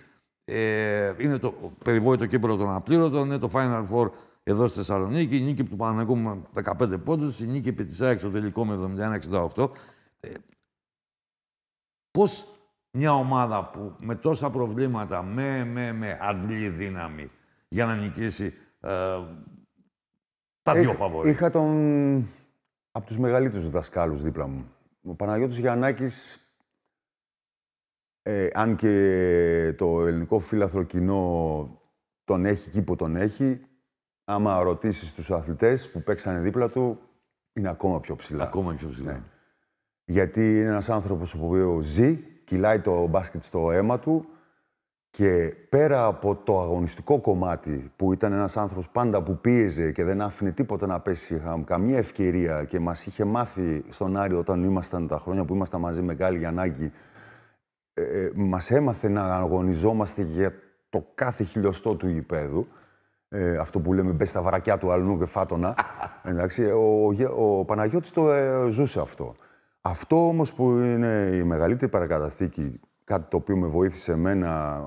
Είναι το περιβόητο κύπελλο των απλήρωτων, είναι το Final Four εδώ στη Θεσσαλονίκη, η νίκη του Παναθηναϊκού με 15 πόντους, η νίκη επί της ΑΕΚ στο τελικό με 71-68. Πώς μια ομάδα που με τόσα προβλήματα, με αντλεί δύναμη για να νικήσει τα δύο φαβορί. Είχα από τους μεγαλύτερους δασκάλους δίπλα μου. Ο Παναγιώτης Γιαννάκης, αν και το ελληνικό φύλαθρο κοινό τον έχει εκεί που τον έχει, άμα ρωτήσεις τους αθλητές που παίξανε δίπλα του, είναι ακόμα πιο ψηλά. Ακόμα πιο ψηλά. Ναι. Γιατί είναι ένας άνθρωπος που ζει, κυλάει το μπάσκετ στο αίμα του και πέρα από το αγωνιστικό κομμάτι, που ήταν ένας άνθρωπος πάντα που πίεζε και δεν άφηνε τίποτα να πέσει, καμία ευκαιρία και μας είχε μάθει στον Άρη όταν ήμασταν τα χρόνια που ήμασταν μαζί με Γκάλι Γιαννάκη, μας έμαθε να αγωνιζόμαστε για το κάθε χιλιοστό του γηπέδου. Αυτό που λέμε μπες στα βαρακιά του αλλού και φάτονα. Εντάξει, ο Παναγιώτης το ζούσε αυτό. Αυτό όμως που είναι η μεγαλύτερη παρακαταθήκη, κάτι το οποίο με βοήθησε εμένα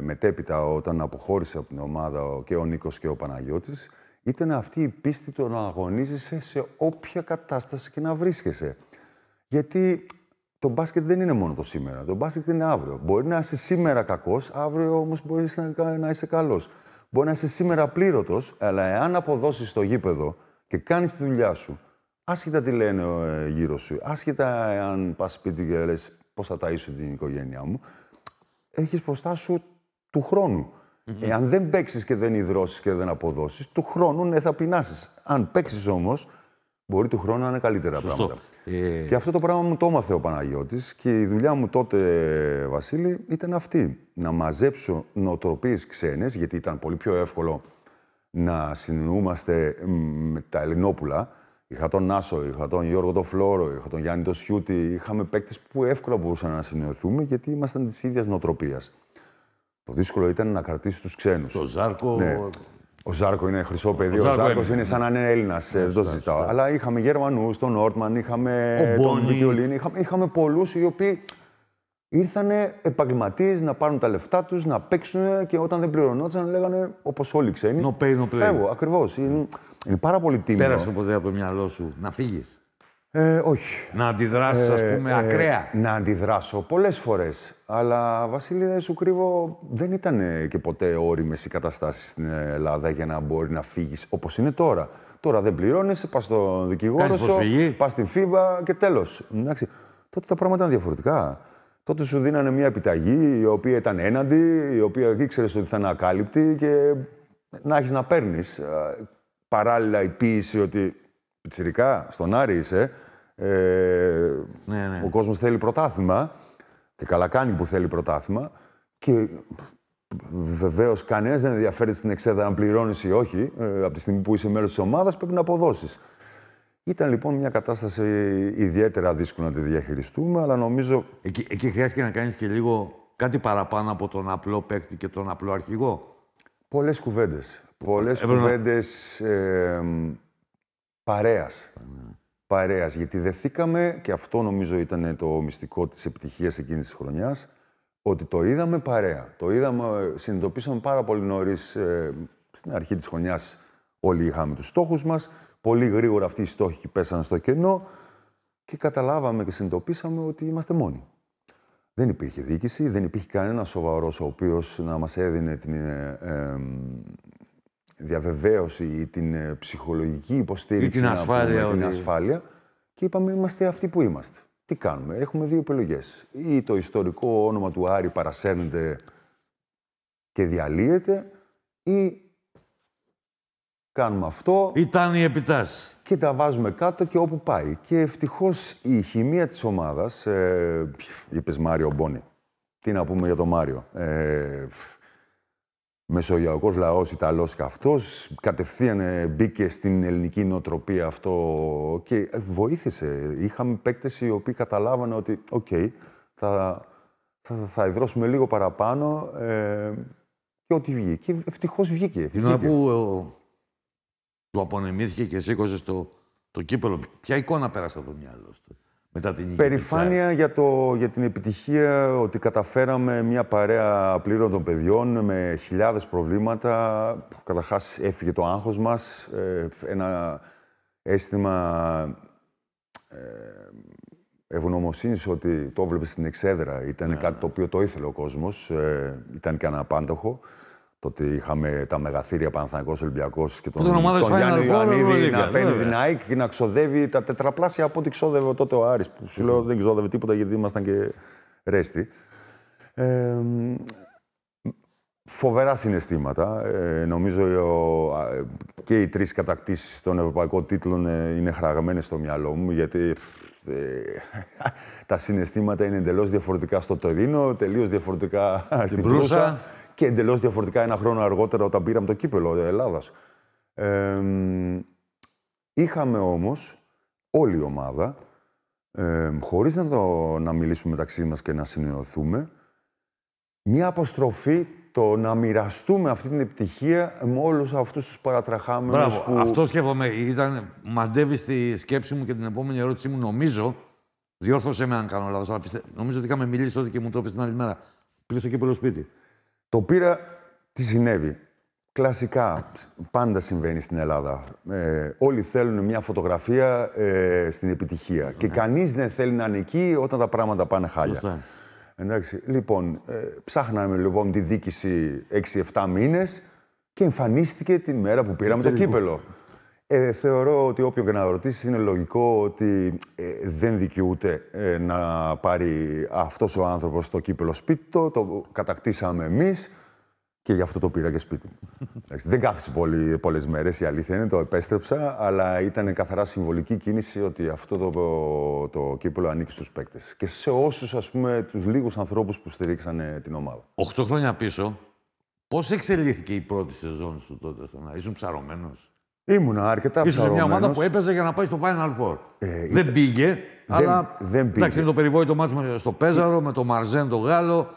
μετέπειτα όταν αποχώρησε από την ομάδα και ο Νίκος και ο Παναγιώτης, ήταν αυτή η πίστη το να αγωνίζεσαι σε όποια κατάσταση και να βρίσκεσαι. Γιατί το μπάσκετ δεν είναι μόνο το σήμερα. Το μπάσκετ είναι αύριο. Μπορεί να είσαι σήμερα κακός, αύριο όμως μπορείς να είσαι καλός. Μπορεί να είσαι σήμερα πλήρωτος, αλλά εάν αποδώσεις στο γήπεδο και κάνεις τη δουλειά σου, άσχετα τι λένε γύρω σου, άσχετα αν πας σπίτι και λες πώς θα ταΐσω την οικογένειά μου, έχεις μπροστά σου του χρόνου. Εάν δεν παίξεις και δεν ιδρώσεις και δεν αποδώσεις, του χρόνου θα πεινάσεις. Αν παίξεις όμως, μπορεί του χρόνου να είναι καλύτερα πράγματα. Και αυτό το πράγμα μου το έμαθε ο Παναγιώτης και η δουλειά μου τότε, Βασίλη, ήταν αυτή. Να μαζέψω νοοτροπίες ξένες, γιατί ήταν πολύ πιο εύκολο να συνεννοούμαστε με τα Ελληνόπουλα. Είχα τον Νάσο, είχα τον Γιώργο τον Φλόρο, είχα τον Γιάννη τον Σιούτη. Είχαμε παίκτες που εύκολα μπορούσαν να συνεννοηθούμε, γιατί ήμασταν της ίδιας νοοτροπίας. Το δύσκολο ήταν να κρατήσει τους ξένους. Το Ζάρκο... Ναι. Ο Ζάρκο είναι χρυσό παιδί. Ο Ζάρκος είναι σαν να είναι Έλληνας. Δεν το συζητάω. Αλλά είχαμε Γερμανούς, τον Όρτμαν, είχαμε τον Μικιολίνη. Είχαμε πολλούς οι οποίοι ήρθανε επαγγελματίες να πάρουν τα λεφτά τους, να παίξουν και όταν δεν πληρωνόταν λέγανε όπως όλοι οι ξένοι. No pay, no play. Φεύγω, ακριβώς. Είναι πάρα πολύ τίμιο. Πέρασε ποτέ από το μυαλό σου να φύγεις? Όχι. Να αντιδράσεις, ας πούμε, ακραία? Να αντιδράσω πολλές φορές. Αλλά, Βασίλη, δεν σου κρύβω, δεν ήταν και ποτέ όριμες οι καταστάσεις στην Ελλάδα για να μπορεί να φύγεις όπως είναι τώρα. Τώρα δεν πληρώνεσαι, πας στον δικηγόρο σου, πας στην FIBA και τέλος. Εντάξει. Τότε τα πράγματα ήταν διαφορετικά. Τότε σου δίνανε μια επιταγή η οποία ήταν έναντι, η οποία ήξερες ότι θα είναι ακάλυπτη και να έχεις να παίρνεις. Παράλληλα η ποίηση ότι πιτσιρικά, στον Άρη είσαι, ο κόσμος θέλει πρωτάθλημα και καλά κάνει που θέλει πρωτάθλημα και βεβαίως κανένας δεν ενδιαφέρεται στην εξέδρα αν πληρώνεις ή όχι. Από τη στιγμή που είσαι μέλος της ομάδας πρέπει να αποδώσεις. Ήταν λοιπόν μια κατάσταση ιδιαίτερα δύσκολη να τη διαχειριστούμε, αλλά νομίζω... Εκεί χρειάστηκε να κάνεις και λίγο κάτι παραπάνω από τον απλό παίκτη και τον απλό αρχηγό. Πολλές κουβέντες. Πολλές κουβέντες παρέας. Γιατί δεθήκαμε, και αυτό νομίζω ήταν το μυστικό της επιτυχίας εκείνης της χρονιάς, ότι το είδαμε παρέα. Το είδαμε, συνειδητοποίησαμε πάρα πολύ νωρίς, στην αρχή της χρονιάς όλοι είχαμε τους στόχους μας. Πολύ γρήγορα αυτοί οι στόχοι πέσαν στο κενό και καταλάβαμε και συνειδητοποίησαμε ότι είμαστε μόνοι. Δεν υπήρχε διοίκηση, δεν υπήρχε κανένας σοβαρός ο οποίος να μας έδινε διαβεβαίωση ή την ψυχολογική υποστήριξη ή την ασφάλεια, την ασφάλεια και είπαμε είμαστε αυτοί που είμαστε. Τι κάνουμε, έχουμε δύο επιλογές. Ή το ιστορικό όνομα του Άρη παρασέρνεται και διαλύεται ή κάνουμε αυτό. Ήταν η επιτάση. Και τα βάζουμε κάτω και όπου πάει. Και ευτυχώς η χημεία της ομάδας, είπες Μάριο Μπόνι, τι να πούμε για τον Μάριο. Μεσογειακός λαός, Ιταλός και αυτός, κατευθείαν μπήκε στην ελληνική νοοτροπία αυτό και βοήθησε. Είχαμε παίκτες οι οποίοι καταλάβανε ότι, θα υδρώσουμε λίγο παραπάνω και ό,τι βγήκε. Και ευτυχώς βγήκε. Την ώρα που του απονεμήθηκε και σήκωσε το κύπελο, ποια εικόνα πέρασε από το μυαλό του μετά την νίκη? Περηφάνεια για την επιτυχία, ότι καταφέραμε μια παρέα απλήρωτων παιδιών με χιλιάδες προβλήματα. Καταρχάς έφυγε το άγχος μας, ένα αίσθημα ευγνωμοσύνης ότι το έβλεπες στην εξέδρα. Ήταν κάτι το οποίο το ήθελε ο κόσμος, ήταν και αναπάντοχο. Τότε είχαμε τα μεγαθύρια Παναθηναϊκός Ολυμπιακός και τον Γιάννη Ιωαννίδη να παίρνει την ΑΕΚ και να ξοδεύει τα τετραπλάσια από ό,τι ξόδευε τότε ο Άρης. Που σου λέω δεν ξόδευε τίποτα γιατί ήμασταν και ρέστη. Φοβερά συναισθήματα. Νομίζω και οι τρεις κατακτήσεις των ευρωπαϊκών τίτλων είναι χαραγμένες στο μυαλό μου γιατί τα συναισθήματα είναι εντελώς διαφορετικά στο Τωρίνο, τελείως διαφορετικά στην Μπρούσα. Και εντελώς διαφορετικά ένα χρόνο αργότερα όταν πήραμε το κύπελο Ελλάδας. Είχαμε όμως όλη η ομάδα, χωρίς να μιλήσουμε μεταξύ μας και να συνεννοηθούμε, μια αποστροφή το να μοιραστούμε αυτή την επιτυχία με όλους αυτούς τους παρατραχάμενους. Μπράβο, αυτό σκέφτομαι. Μαντεύει στη σκέψη μου και την επόμενη ερώτησή μου, νομίζω, διόρθωσε με αν κάνω λάθος, αλλά νομίζω ότι είχαμε μιλήσει τότε και μου το είπες την άλλη μέρα. Πήρε στο κύπελο σπίτι. Το πήρα, τι συνέβη. Κλασικά, πάντα συμβαίνει στην Ελλάδα. Όλοι θέλουν μια φωτογραφία στην επιτυχία. Και κανείς δεν θέλει να είναι εκεί όταν τα πράγματα πάνε χάλια. Εντάξει. Λοιπόν, ψάχναμε λοιπόν τη δίκηση 6-7 μήνες και εμφανίστηκε την μέρα που πήραμε το κύπελο. Θεωρώ ότι όποιον και να ρωτήσει είναι λογικό ότι δεν δικαιούται να πάρει αυτός ο άνθρωπος το κύπελο σπίτι του. Το κατακτήσαμε εμείς και γι' αυτό το πήρα και σπίτι μου. Δεν κάθισε πολλές μέρες, η αλήθεια είναι, το επέστρεψα, αλλά ήταν καθαρά συμβολική κίνηση ότι αυτό το κύπελο ανήκει στους παίκτες. Και σε όσους, ας πούμε, τους λίγους ανθρώπους που στηρίξανε την ομάδα. 8 χρόνια πίσω, πώς εξελίχθηκε η πρώτη σεζόν σου τότε στον Άρη? Ήσουν ψαρωμένος? Ήμουνα αρκετά ψαρωμένος. Ήσουν σε μια ομάδα που έπαιζε για να πάει στο Final Four. Δεν πήγε, αλλά εντάξει, είναι το περιβόητο μάτς στο Πέζαρο, με τον Μαρζέν, τον Γάλλο.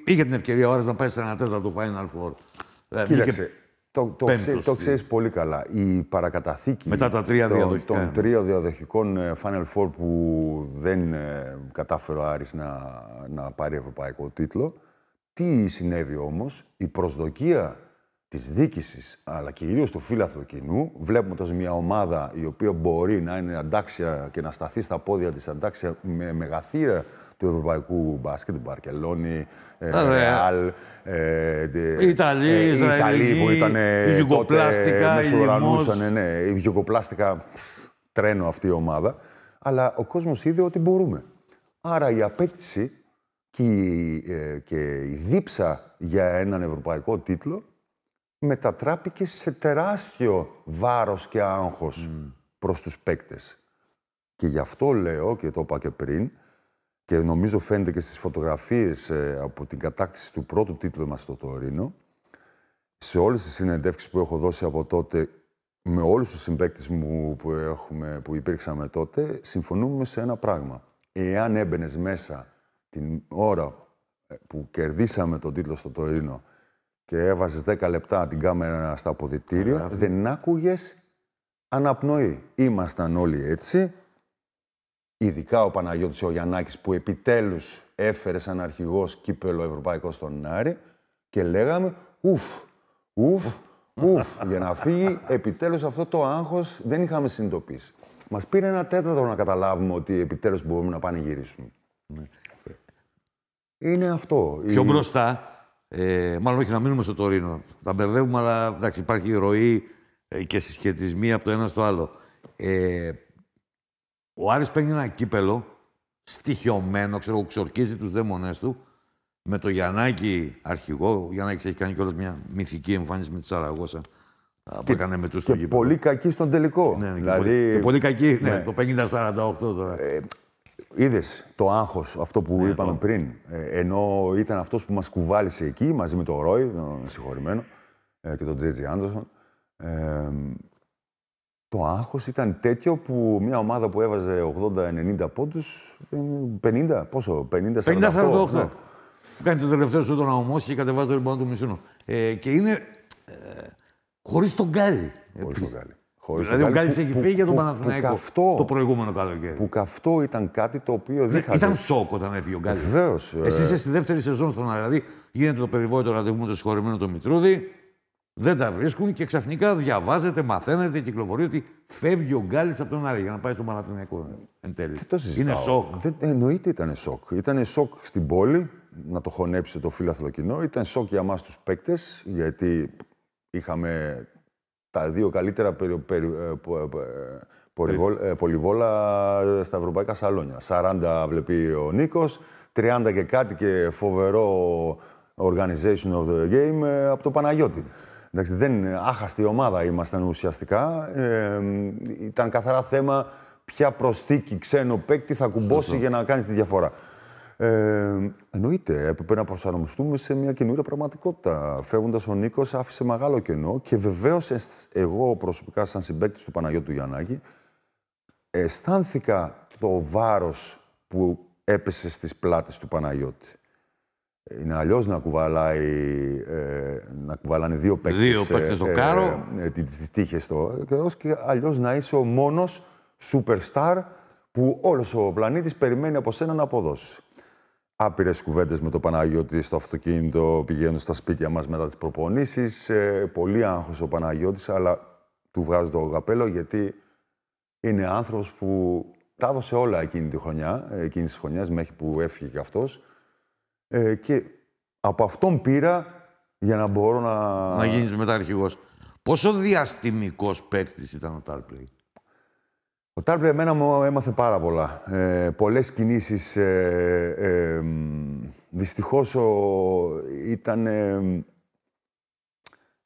Είχε την ευκαιρία ο Άρης να πάει σε ένα τέταρτο Final Four. Κοίταξε, το ξέρεις πολύ καλά. Η παρακαταθήκη μετά τα των 3 διαδοχικών Final Four που δεν κατάφερε ο Άρης να πάρει ευρωπαϊκό τίτλο. Τι συνέβη όμως? Η προσδοκία της διοίκησης, αλλά κυρίως του φύλαθλου κοινού, βλέποντας μια ομάδα η οποία μπορεί να είναι αντάξια και να σταθεί στα πόδια της αντάξια με μεγαθύρα του ευρωπαϊκού μπάσκετ, Μπαρκελόνη, Ρεάλ, οι Ιταλοί που ήταν η Γιουγκοπλάστικα, η Γιουγκοπλάστικα, τρένο αυτή η ομάδα, αλλά ο κόσμος είδε ότι μπορούμε. Άρα η απέτηση και η δίψα για έναν ευρωπαϊκό τίτλο μετατράπηκε σε τεράστιο βάρος και άγχος προς τους παίκτες. Και γι' αυτό λέω, και το είπα και πριν, και νομίζω φαίνεται και στις φωτογραφίες από την κατάκτηση του πρώτου τίτλου μας στο Τωρίνο, σε όλες τις συνεντεύξεις που έχω δώσει από τότε, με όλους τους συμπαίκτες μου που υπήρξαμε τότε, συμφωνούμε σε ένα πράγμα. Εάν έμπαινες μέσα την ώρα που κερδίσαμε τον τίτλο στο Τωρίνο και έβαζες 10 λεπτά την κάμερα στα αποδυτήρια, δεν άκουγες αναπνοή. Ήμασταν όλοι έτσι. Ειδικά ο Παναγιώτης ο Γιαννάκης που επιτέλους έφερε σαν αρχηγός κύπελο ευρωπαϊκό στον Άρη και λέγαμε ουφ, για να φύγει επιτέλους αυτό το άγχος δεν είχαμε συνειδητοποιήσει. Μας πήρε ένα τέταρτο να καταλάβουμε ότι επιτέλους μπορούμε να πανηγυρίσουμε. Είναι αυτό. Πιο μπροστά, Μάλλον όχι να μείνουμε στο Τωρίνο. Τα μπερδεύουμε, αλλά εντάξει, υπάρχει ροή και συσχετισμοί από το ένα στο άλλο. Ο Άρης παίρνει ένα κύπελο στοιχειωμένο, ξέρω, ξορκίζει τους δαίμονές του, με το Γιαννάκη αρχηγό. Ο Γιαννάκης έχει κάνει κιόλας μια μυθική εμφάνιση με τη Σαραγώσα. Που έκανε με τους στο γήπεδο. Πολύ κακή στον τελικό. Ναι, δηλαδή... και πολύ κακή, ναι, το 50-48 τώρα. Είδες το άγχος, αυτό που είπαμε πριν, ενώ ήταν αυτός που μας κουβάλισε εκεί, μαζί με τον Ρόι, τον συγχωρημένο, και τον Τζέτζι Άντερσον. Το άγχος ήταν τέτοιο που μια ομάδα που έβαζε 80-90 πόντους, 50, πόσο, 50-48. Ναι. Κάνει το τελευταίο σου τον Αομός και κατεβάζει το ριμπάουντ του Μισούνοφ. Και είναι χωρίς τον Γκάλι. Χωρίς τον Γκάλι. Δηλαδή ο Γκάλης έχει φύγει για τον Παναθηναϊκό το προηγούμενο καλοκαίρι. Που καυτό ήταν κάτι το οποίο δίχαζε. Ήταν σοκ όταν έφυγε ο Γκάλης. Βεβαίως. Εσύ είσαι στη δεύτερη σεζόν στον Άρη. Δηλαδή γίνεται το περιβόητο ραντεβού με το συγχωρημένο το Μητρούδη, δεν τα βρίσκουν και ξαφνικά διαβάζετε, μαθαίνετε, κυκλοφορεί ότι φεύγει ο Γκάλης από τον Άρη για να πάει στον Παναθηναϊκό εν τέλει. Είναι σοκ. Εννοείται ήταν σοκ. Ήταν σοκ στην πόλη, να το χωνέψει το φίλαθλο κοινό. Ήταν σοκ για εμάς τους παίκτες, γιατί είχαμε τα δύο καλύτερα πολυβόλα στα ευρωπαϊκά σαλόνια. 40 βλέπει ο Νίκος, 30 και κάτι και φοβερό organization of the game από το Παναγιώτη. Εντάξει, άχαστη ομάδα ήμασταν ουσιαστικά. Ήταν καθαρά θέμα ποια προσθήκη ξένο παίκτη θα κουμπώσει για να κάνει τη διαφορά. Εννοείται, έπρεπε να προσαρμοστούμε σε μια καινούργια πραγματικότητα. Φεύγοντας ο Νίκος άφησε μεγάλο κενό και βεβαίως εγώ προσωπικά σαν συμπαίκτης του Παναγιώτου Γιαννάκη αισθάνθηκα το βάρος που έπεσε στις πλάτες του Παναγιώτη. Είναι αλλιώς να κουβαλάνε δύο παίκτες στο κάρο. Τις τύχες και αλλιώς να είσαι ο μόνος superstar που όλος ο πλανήτης περιμένει από σένα να αποδώσεις. Άπειρες κουβέντες με τον Παναγιώτη στο αυτοκίνητο, πηγαίνουν στα σπίτια μας μετά τις προπονήσεις. Πολύ άγχος ο Παναγιώτης, αλλά του βγάζω το καπέλο γιατί είναι άνθρωπος που τα έδωσε όλα εκείνη τη χρονιά, εκείνης της χρονιάς, μέχρι που έφυγε και αυτός. Και από αυτόν πήρα για να μπορώ να γίνεις μετά αρχηγός. Πόσο διαστημικός παίκτης ήταν ο Τάρπλεϊ? Ο Τάρπλεϊ εμένα μου έμαθε πάρα πολλά. Πολλές κινήσεις. Δυστυχώς ήταν...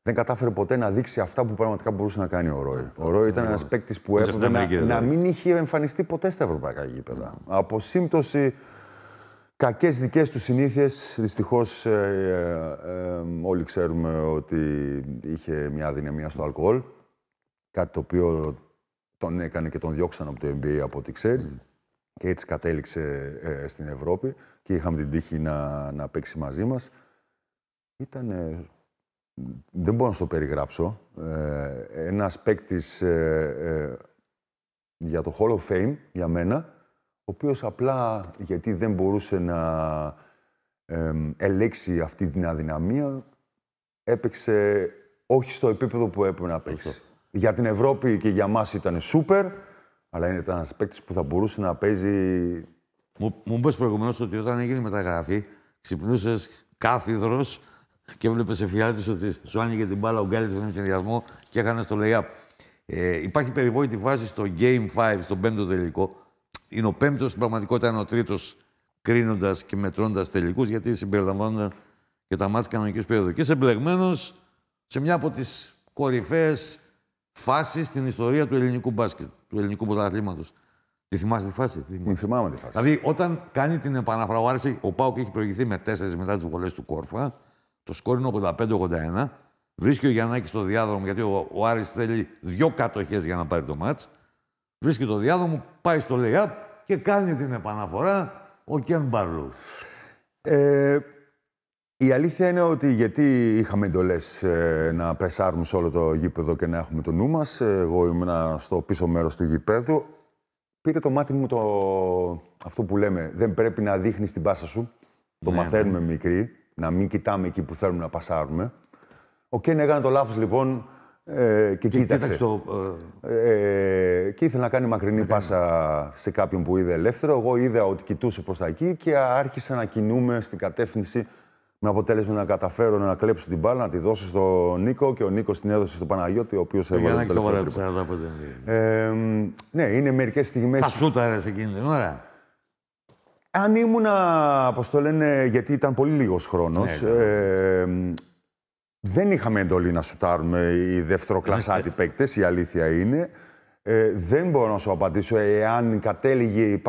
δεν κατάφερε ποτέ να δείξει αυτά που πραγματικά μπορούσε να κάνει ο Ρόι. Ο Ρόι ήταν ένας παίκτης που έπρεπε να μην είχε εμφανιστεί ποτέ στα ευρωπαϊκά γήπεδα. Από σύμπτωση, κακές δικές του συνήθειες. Δυστυχώς όλοι ξέρουμε ότι είχε μια αδυναμία στο αλκοόλ. Κάτι το οποίο τον έκανε και τον διώξαν από το NBA, από ό,τι ξέρει. Και έτσι κατέληξε στην Ευρώπη και είχαμε την τύχη να παίξει μαζί μας. Δεν μπορώ να στο περιγράψω. Ένας παίκτης για το Hall of Fame, για μένα, ο οποίος απλά, γιατί δεν μπορούσε να ελέγξει αυτή την αδυναμία, έπαιξε όχι στο επίπεδο που έπρεπε να παίξει. Για την Ευρώπη και για μας ήταν σούπερ, αλλά ήταν ένας παίκτης που θα μπορούσε να παίζει... Μου είπες προηγουμένως ότι όταν έγινε η μεταγραφή, ξυπνούσες κάθιδρος και βλέπεις εφιάλτης ότι σου άνοιγε την μπάλα ο Γκάλης στον συνδυασμό και έκανε το lay-up. Υπάρχει περιβόητη φάση στο Game 5, στον πέμπτο τελικό. Είναι ο πέμπτος, στην πραγματικότητα είναι ο τρίτος, κρίνοντας και μετρώντας τελικούς, γιατί συμπεριλαμβάνονταν και τα μάτια κανονικής περίοδου. Και είσαι μπλεγμένος σε μια από τις κορυφαίες φάσεις στην ιστορία του ελληνικού μπάσκετ, του ελληνικού πρωταθλήματος. Τη θυμάσαι τη φάση? Τη θυμάμαι τη φάση. Δηλαδή, όταν κάνει την επαναφορά, ο ΠΑΟΚ έχει προηγηθεί με 4 μετά τις βολές του Κόρφα, το σκόρ είναι 85-81, βρίσκει ο Γιαννάκης στο διάδρομο, γιατί ο Άρης θέλει 2 κατοχές για να πάρει το μάτς. Βρίσκει το διάδρομο, πάει στο lay-up και κάνει την επαναφορά ο Κεν Μπάρλοου. Η αλήθεια είναι ότι γιατί είχαμε εντολές να πρεσάρουμε σε όλο το γήπεδο και να έχουμε το νου μας, εγώ ήμουν στο πίσω μέρος του γήπεδου, πήρε το μάτι μου αυτό που λέμε, δεν πρέπει να δείχνεις την πάσα σου, το μαθαίνουμε μικροί, να μην κοιτάμε εκεί που θέλουμε να πασάρουμε. Ο Κεν έκανε το λάθος λοιπόν και κοίταξε. Και ήθελε να κάνει μακρινή πάσα σε κάποιον που είδε ελεύθερο. Εγώ είδα ότι κοιτούσε προς τα εκεί και άρχισα να κινούμε στην κατεύθυνση Με αποτέλεσμα να καταφέρω να κλέψω την μπάλα, να τη δώσω στον Νίκο και ο Νίκος την έδωσε στον Παναγιώτη, ο οποίος έβαλε το τελευταίο τρίποντο. Ναι, είναι μερικές στιγμές... Θα σούταρες εκείνη την ώρα. Αν ήμουνα, πώς το λένε, γιατί ήταν πολύ λίγος χρόνος, δεν είχαμε εντολή να σουτάρουμε οι δευτεροκλασσάτοι παίκτες, η αλήθεια είναι. Δεν μπορώ να σου απαντήσω εάν κατέληγε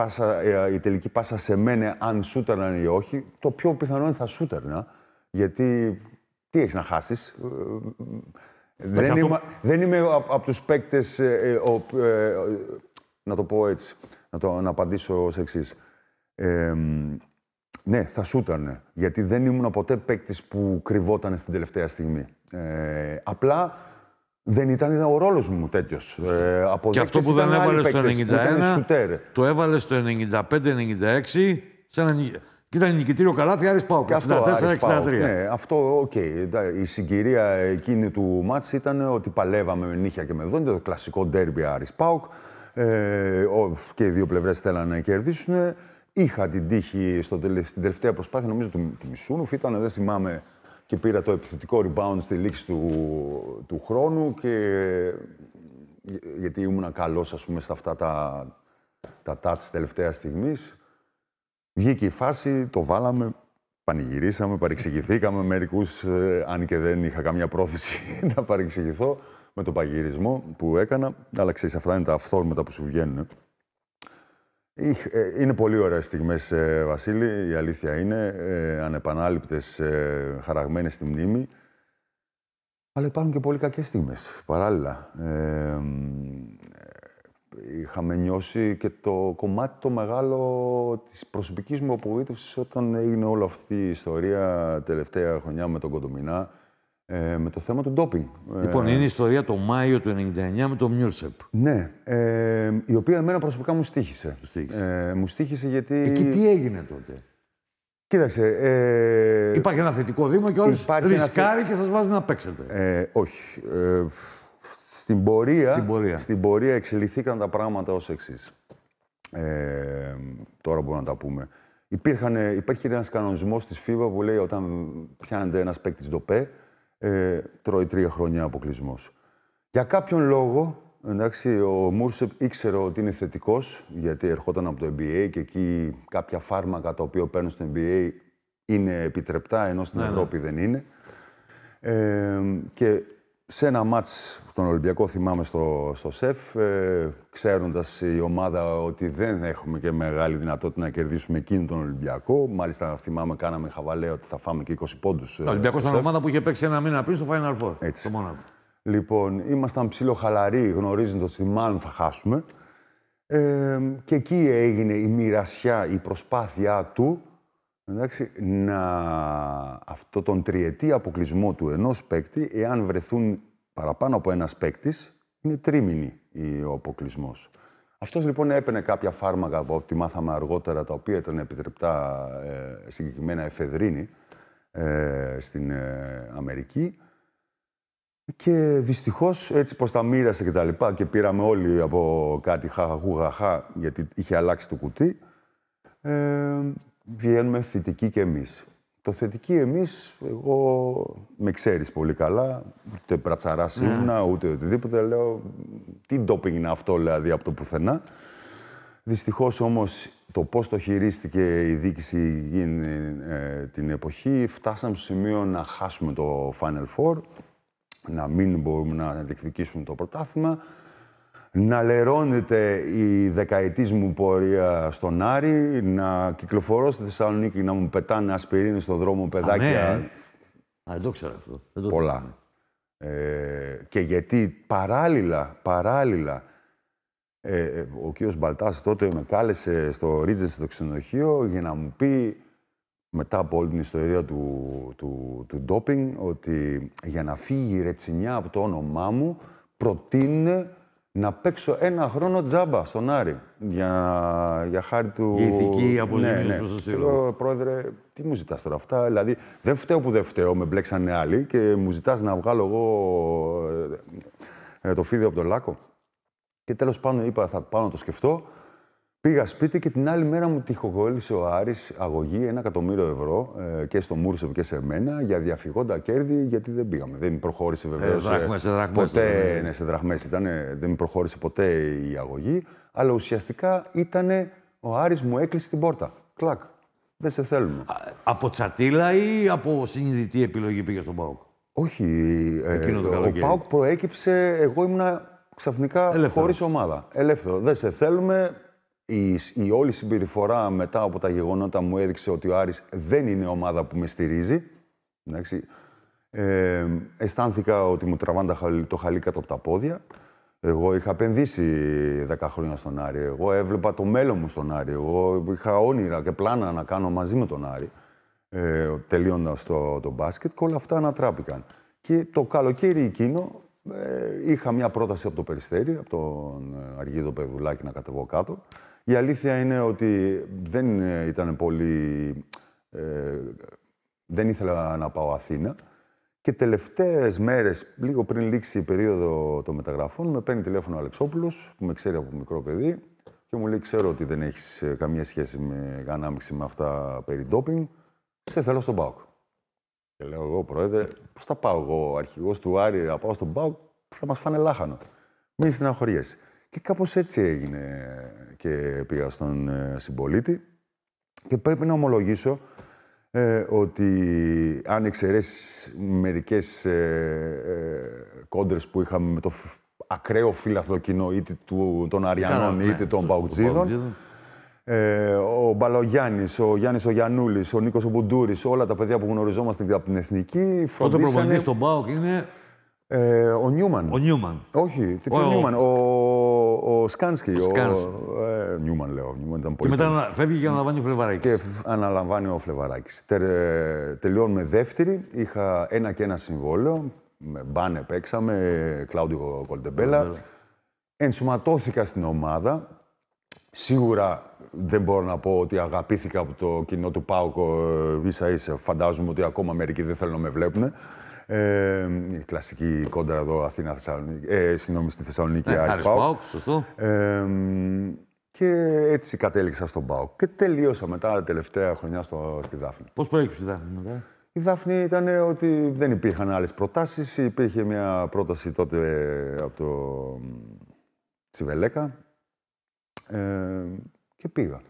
η τελική πάσα σε μένα, αν σούταρναν ή όχι. Το πιο πιθανό είναι θα σούταρνα, γιατί τι έχεις να χάσεις. Δεν είμαι από τους παίκτες, να το πω έτσι, να απαντήσω ως εξής. Ναι, θα σούταρνε, γιατί δεν ήμουν ποτέ παίκτης που κρυβόταν στην τελευταία στιγμή. Απλά δεν ήταν ο ρόλος μου τέτοιος. Και αυτό που δεν έβαλε στο 91, το έβαλε στο 95-96, και ήταν νικητήριο καλάθι Άρης ΠΑΟΚ, 64-63. Ναι, αυτό, οκ. Η συγκυρία εκείνη του μάτς ήταν ότι παλεύαμε με νύχια και με δόντια, το κλασικό ντέρμπι Άρης ΠΑΟΚ. Και οι δύο πλευρές θέλανε να κερδίσουν. Είχα την τύχη στην τελευταία προσπάθεια, νομίζω του Μισούνοφ ήταν, δεν θυμάμαι, και πήρα το επιθετικό rebound στη λήξη του χρόνου, γιατί ήμουν καλός, ας πούμε, σε αυτά τα touch της τελευταίας στιγμής. Βγήκε η φάση, το βάλαμε, πανηγυρίσαμε, παρεξηγηθήκαμε μερικούς, αν και δεν είχα καμία πρόθεση να παρεξηγηθώ με τον παγυρισμό που έκανα. Αλλά ξέρεις, αυτά είναι τα αυθόρμητα που σου βγαίνουν. Είναι πολύ ωραίες στιγμές, Βασίλη, η αλήθεια είναι, ανεπανάληπτες, χαραγμένες στη μνήμη. Αλλά υπάρχουν και πολύ κακές στιγμές, παράλληλα. Είχαμε νιώσει και το κομμάτι το μεγάλο της προσωπικής μου απογοήτευσης όταν έγινε όλη αυτή η ιστορία τελευταία χρονιά με τον Κοντομινά, με το θέμα του ντόπινγκ. Λοιπόν, είναι η ιστορία το Μάιο του 99 με τον Μιούρσεπ. Ναι, η οποία εμένα προσωπικά μου στοίχησε. Μου στοίχησε γιατί... Εκεί τι έγινε τότε? Κοίταξε... Υπάρχει ένα θετικό δείγμα και όλες ρισκάρει και σας βάζει να παίξετε. Όχι. Στην πορεία εξελιχθήκαν τα πράγματα ως εξής. Τώρα μπορούμε να τα πούμε. Υπάρχει ένας κανονισμός της FIBA που λέει όταν πιάνεται ένας παίκτης ντοπέ, τρώει 3 χρόνια αποκλεισμός. Για κάποιον λόγο, εντάξει, ο Μούρσεπ ήξερε ότι είναι θετικός, γιατί ερχόταν από το NBA και εκεί κάποια φάρμακα τα οποία παίρνουν στο NBA είναι επιτρεπτά, ενώ στην Ευρώπη δεν είναι. Και σε ένα μάτς στον Ολυμπιακό, θυμάμαι στο ΣΕΦ, ξέροντας η ομάδα ότι δεν έχουμε και μεγάλη δυνατότητα να κερδίσουμε εκείνον τον Ολυμπιακό. Μάλιστα, θυμάμαι, κάναμε χαβαλέ ότι θα φάμε και 20 πόντους. Ο Ολυμπιακός ήταν ομάδα που είχε παίξει ένα μήνα πριν στο Final Four. Έτσι. Λοιπόν, ήμασταν ψιλοχαλαροί, γνωρίζοντας ότι μάλλον θα χάσουμε. Και εκεί έγινε η μοιρασιά, η προσπάθειά του, εντάξει, αυτό τον τριετή αποκλεισμό του ενός παίκτη, εάν βρεθούν παραπάνω από ένας παίκτης, είναι τρίμηνη ο αποκλεισμός. Αυτός λοιπόν έπαιρνε κάποια φάρμακα από ό,τι μάθαμε αργότερα, τα οποία ήταν επιτρεπτά, συγκεκριμένα εφεδρίνη, στην Αμερική. Και δυστυχώς έτσι πως τα μοίρασε και τα λοιπά και πήραμε όλοι από κάτι χαχαχουχαχά, γιατί είχε αλλάξει το κουτί, βγαίνουμε θετικοί κι εμείς. Το θετικοί εμείς, εγώ με ξέρεις πολύ καλά, ούτε πρατσαράς ήμουνα, ούτε οτιδήποτε, λέω, τι ντόπινγκ είναι αυτό, δηλαδή, από το πουθενά. Δυστυχώς όμως, το πώς το χειρίστηκε η διοίκηση την εποχή, φτάσαμε στο σημείο να χάσουμε το Final Four, να μην μπορούμε να διεκδικήσουμε το πρωτάθλημα, να λερώνεται η δεκαετής μου πορεία στον Άρη, να κυκλοφορώ στη Θεσσαλονίκη, να μου πετάνε ασπιρίνη στον δρόμο παιδάκια. Δεν το ξέρω αυτό. Πολλά. Και γιατί παράλληλα, ο κύριος Μπαλτάς τότε με κάλεσε στο Ρίτζες, στο ξενοδοχείο, για να μου πει, μετά από όλη την ιστορία του ντόπινγκ, ότι για να φύγει η ρετσινιά από το όνομά μου, προτείνει να παίξω 1 χρόνο τζάμπα στον Άρη, για χάρη του... Η ηθική αποζημίωση προς το σύλλογο. Λέω, πρόεδρε, τι μου ζητάς τώρα αυτά, δηλαδή δεν φταίω που δεν φταίω, με μπλέξανε άλλοι και μου ζητάς να βγάλω εγώ το φίδι από τον λάκκο. Και τέλος πάντων είπα, θα πάω να το σκεφτώ. Πήγα σπίτι και την άλλη μέρα μου τυχοκόλλησε ο Άρης αγωγή 1 εκατομμύριο ευρώ και στο Μούρσεβ και σε μένα για διαφυγόντα κέρδη, γιατί δεν πήγαμε. Δεν προχώρησε βεβαίως ποτέ. Ναι, σε δραχμές ήταν. Δεν προχώρησε ποτέ η αγωγή. Αλλά ουσιαστικά ήταν ο Άρης μου έκλεισε την πόρτα. Κλακ. Δεν σε θέλουμε. Από τσατίλα ή από συνειδητή επιλογή πήγε στον ΠΑΟΚ? Όχι. Ο ΠΑΟΚ προέκυψε. Εγώ ήμουνα ξαφνικά χωρίς ομάδα. Ελεύθερο. Δεν σε θέλουμε. Η όλη συμπεριφορά μετά από τα γεγονότα μου έδειξε ότι ο Άρης δεν είναι ομάδα που με στηρίζει. Αισθάνθηκα ότι μου τραβάνε το χαλί κάτω από τα πόδια. Εγώ είχα επενδύσει 10 χρόνια στον Άρη. Εγώ έβλεπα το μέλλον μου στον Άρη. Εγώ είχα όνειρα και πλάνα να κάνω μαζί με τον Άρη. Τελείοντας το μπάσκετ και όλα αυτά ανατράπηκαν. Και το καλοκαίρι εκείνο είχα μια πρόταση από το Περιστέρι, από τον Αργίδο Πεδουλάκη να κατεβώ κάτω. Η αλήθεια είναι ότι δεν ήταν πολύ... δεν ήθελα να πάω Αθήνα. Και τελευταίες μέρες, λίγο πριν λήξει η περίοδο των μεταγραφών, με παίρνει τηλέφωνο ο Αλεξόπουλος, που με ξέρει από μικρό παιδί, και μου λέει: ξέρω ότι δεν έχεις καμία σχέση με ανάμειξη με αυτά περί ντόπινγκ. Σε θέλω στον ΠΑΟΚ. Και λέω εγώ, Πρόεδρε, πώς θα πάω εγώ, αρχηγός του Άρη, να πάω στον ΠΑΟΚ, θα μας φάνε λάχανο. Μη στεναχωριέσαι. Και κάπως έτσι έγινε και πήγα στον συμπολίτη. Και πρέπει να ομολογήσω ότι αν εξαιρέσεις μερικές κόντρες που είχαμε με το ακραίο φύλαθλο κοινό, είτε των Αριανών είτε των Παουτζίδων, ο Μπαλογιάννης, ο Γιάννης ο Γιαννούλης, ο Νίκος ο Μπουντούρης, όλα τα παιδιά που γνωριζόμαστε από την Εθνική, φροντίσανε... Τότε προπονητής στον ΠΑΟΚ είναι... ο Νιούμαν. Ο Νιούμαν. Όχι, τι ο Νιούμαν. Ο Σκάνσκι. Νιούμαν, λέω. Νιούμαν ήταν πολύ. Και μετά φεύγει και αναλαμβάνει ο Φλεβαράκης. Και αναλαμβάνει ο Φλεβαράκης. Τελειώνουμε δεύτερη. Είχα 1-1 συμβόλαιο. Με Μπάνε παίξαμε, Κλάουντιο Κολτεμπέλα. Ενσωματώθηκα στην ομάδα. Σίγουρα δεν μπορώ να πω ότι αγαπήθηκα από το κοινό του ΠΑΟΚ ίσα-ίσα. Φαντάζομαι ότι ακόμα μερικοί δεν θέλουν να με βλέπουν. Η κλασική κόντρα εδώ, Αθήνα-Θεσσαλονίκη. Συγγνώμη, στη Θεσσαλονίκη, Άρης ΠΑΟΚ. Σωστό. Και έτσι κατέληξα στον ΠΑΟΚ. Και τελείωσα μετά τα τελευταία χρονιά στη Δάφνη. Πώς προέκυψε η Δάφνη μετά? Η Δάφνη ήταν ότι δεν υπήρχαν άλλες προτάσεις. Υπήρχε μια πρόταση τότε από το Τσιβελέκα. Και πήγα.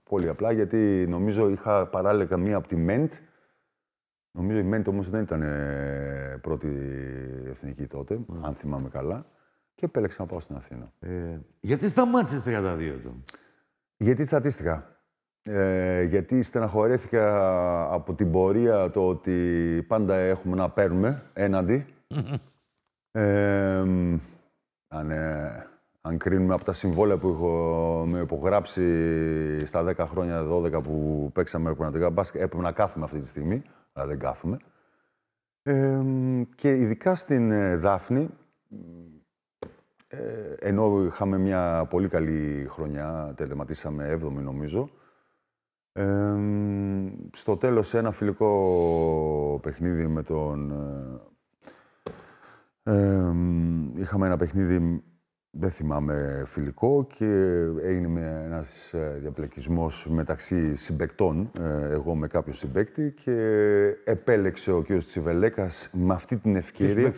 Πολύ απλά, γιατί νομίζω είχα παράλληλα μία από τη ΜΕΝΤ. Νομίζω η ΜΕΝΤ όμως δεν ήταν πρώτη εθνική τότε, αν θυμάμαι καλά. Και επέλεξα να πάω στην Αθήνα. Γιατί σταμάτησες 32 του? Γιατί τσατίστηκα. Γιατί στεναχωρέθηκα από την πορεία το ότι πάντα έχουμε να παίρνουμε έναντι. Αν κρίνουμε από τα συμβόλαια που έχουμε υπογράψει στα 10 χρόνια, 12 που παίξαμε πραγματικά μπάσκετ, έπρεπε να κάθουμε αυτή τη στιγμή, αλλά δεν κάθουμε. Και ειδικά στην Δάφνη, ενώ είχαμε μια πολύ καλή χρονιά, τελεματίσαμε 7η νομίζω, στο τέλος ένα φιλικό παιχνίδι με τον... είχαμε ένα παιχνίδι, δεν θυμάμαι, φιλικό, και έγινε ένας διαπλεκισμός μεταξύ συμπαικτών, εγώ με κάποιο συμπαίκτη, και επέλεξε ο κ. Τσιβελέκας με αυτή την ευκαιρία...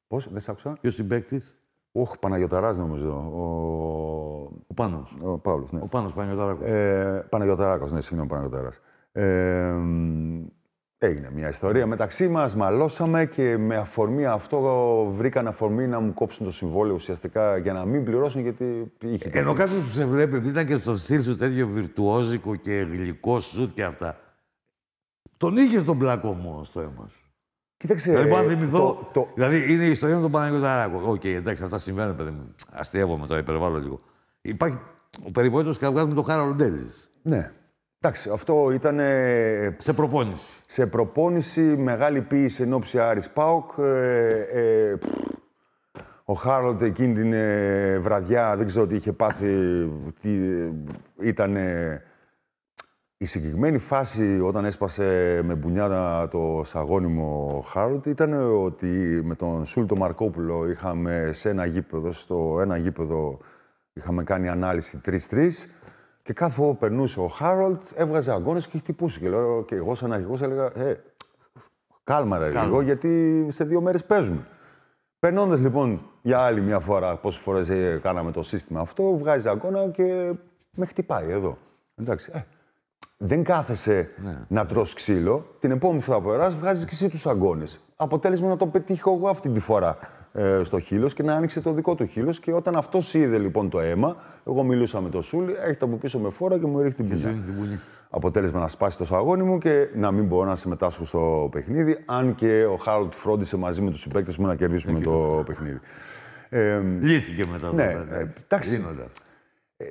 Πώς, δεν σ' άκουσα. Ποιος συμπαίκτης? Παναγιωταράς νομίζω. Ο Πάνος. Ο Παύλος, ναι. Ο Πάνος Παναγιωταράκος. Παναγιωταράκος, ναι, συγγνώμη, Παναγιωταράς. Έγινε μια ιστορία μεταξύ μας, μαλώσαμε, και με αφορμή αυτό βρήκαν αφορμή να μου κόψουν το συμβόλαιο ουσιαστικά για να μην πληρώσουν, γιατί είχε... Ενώ κάποιος που σε βλέπει, επειδή ήταν και στο στυλ σου τέτοιο βιρτουόζικο και γλυκό σουτ και αυτά, τον είχες τον πλακό μόνο στο αίμα σου. Κοίταξε. Δηλαδή, μπορώ να θυμηθώ. Δηλαδή, είναι η ιστορία με τον Παναγιωταράκο.Οκ, εντάξει, αυτά συμβαίνουν, παιδί μου. Αστείευομαι τώρα, υπερβάλλω λίγο. Υπάρχει ο περιβόητος καυγάς με τον Χάραλ Ντέλης. Ναι. Εντάξει, αυτό ήταν... σε προπόνηση. Σε προπόνηση, μεγάλη ποίηση εν ώψη Άρης ΠΑΟΚ. Ο Χάραλντ εκείνη την βραδιά, δεν ξέρω τι είχε πάθει, ήταν... Η συγκεκριμένη φάση, όταν έσπασε με μπουνιάτα το σαγόνιμο Χάραλντ, ήταν ότι με τον Σούλτο Μαρκόπουλο είχαμε σε ένα γήπεδο, στο ένα γήπεδο Είχαμε κάνει ανάλυση 3-3 και κάθε φορά που περνούσε ο Χάρολτ έβγαζε αγώνες και χτυπούσε. Και εγώ σαν αρχηγός έλεγα κάλμα ρε λίγο, γιατί σε 2 μέρες παίζουμε. Περνώντας λοιπόν για άλλη μια φορά, πόσες φορές κάναμε το σύστημα αυτό, βγάζει αγώνα και με χτυπάει εδώ. Εντάξει, δεν κάθεσαι να τρως ξύλο. Την επόμενη φορά που περάσεις, βγάζεις και εσύ τους αγώνες. Αποτέλεσμα να το πετύχω εγώ αυτή τη φορά στο χείλος και να άνοιξε το δικό του χείλος. Και όταν αυτός είδε λοιπόν το αίμα, εγώ μιλούσα με τον Σούλη, έρχεται από πίσω με φόρα και μου ρίχνει την πουνιά. Αποτέλεσμα να σπάσει το σαγόνι μου και να μην μπορώ να συμμετάσχω στο παιχνίδι, αν και ο Χάρολτ φρόντισε μαζί με τους συμπαίκτες μου να κερδίσουμε το παιχνίδι. Λύθηκε μετά. Ναι, εντάξει.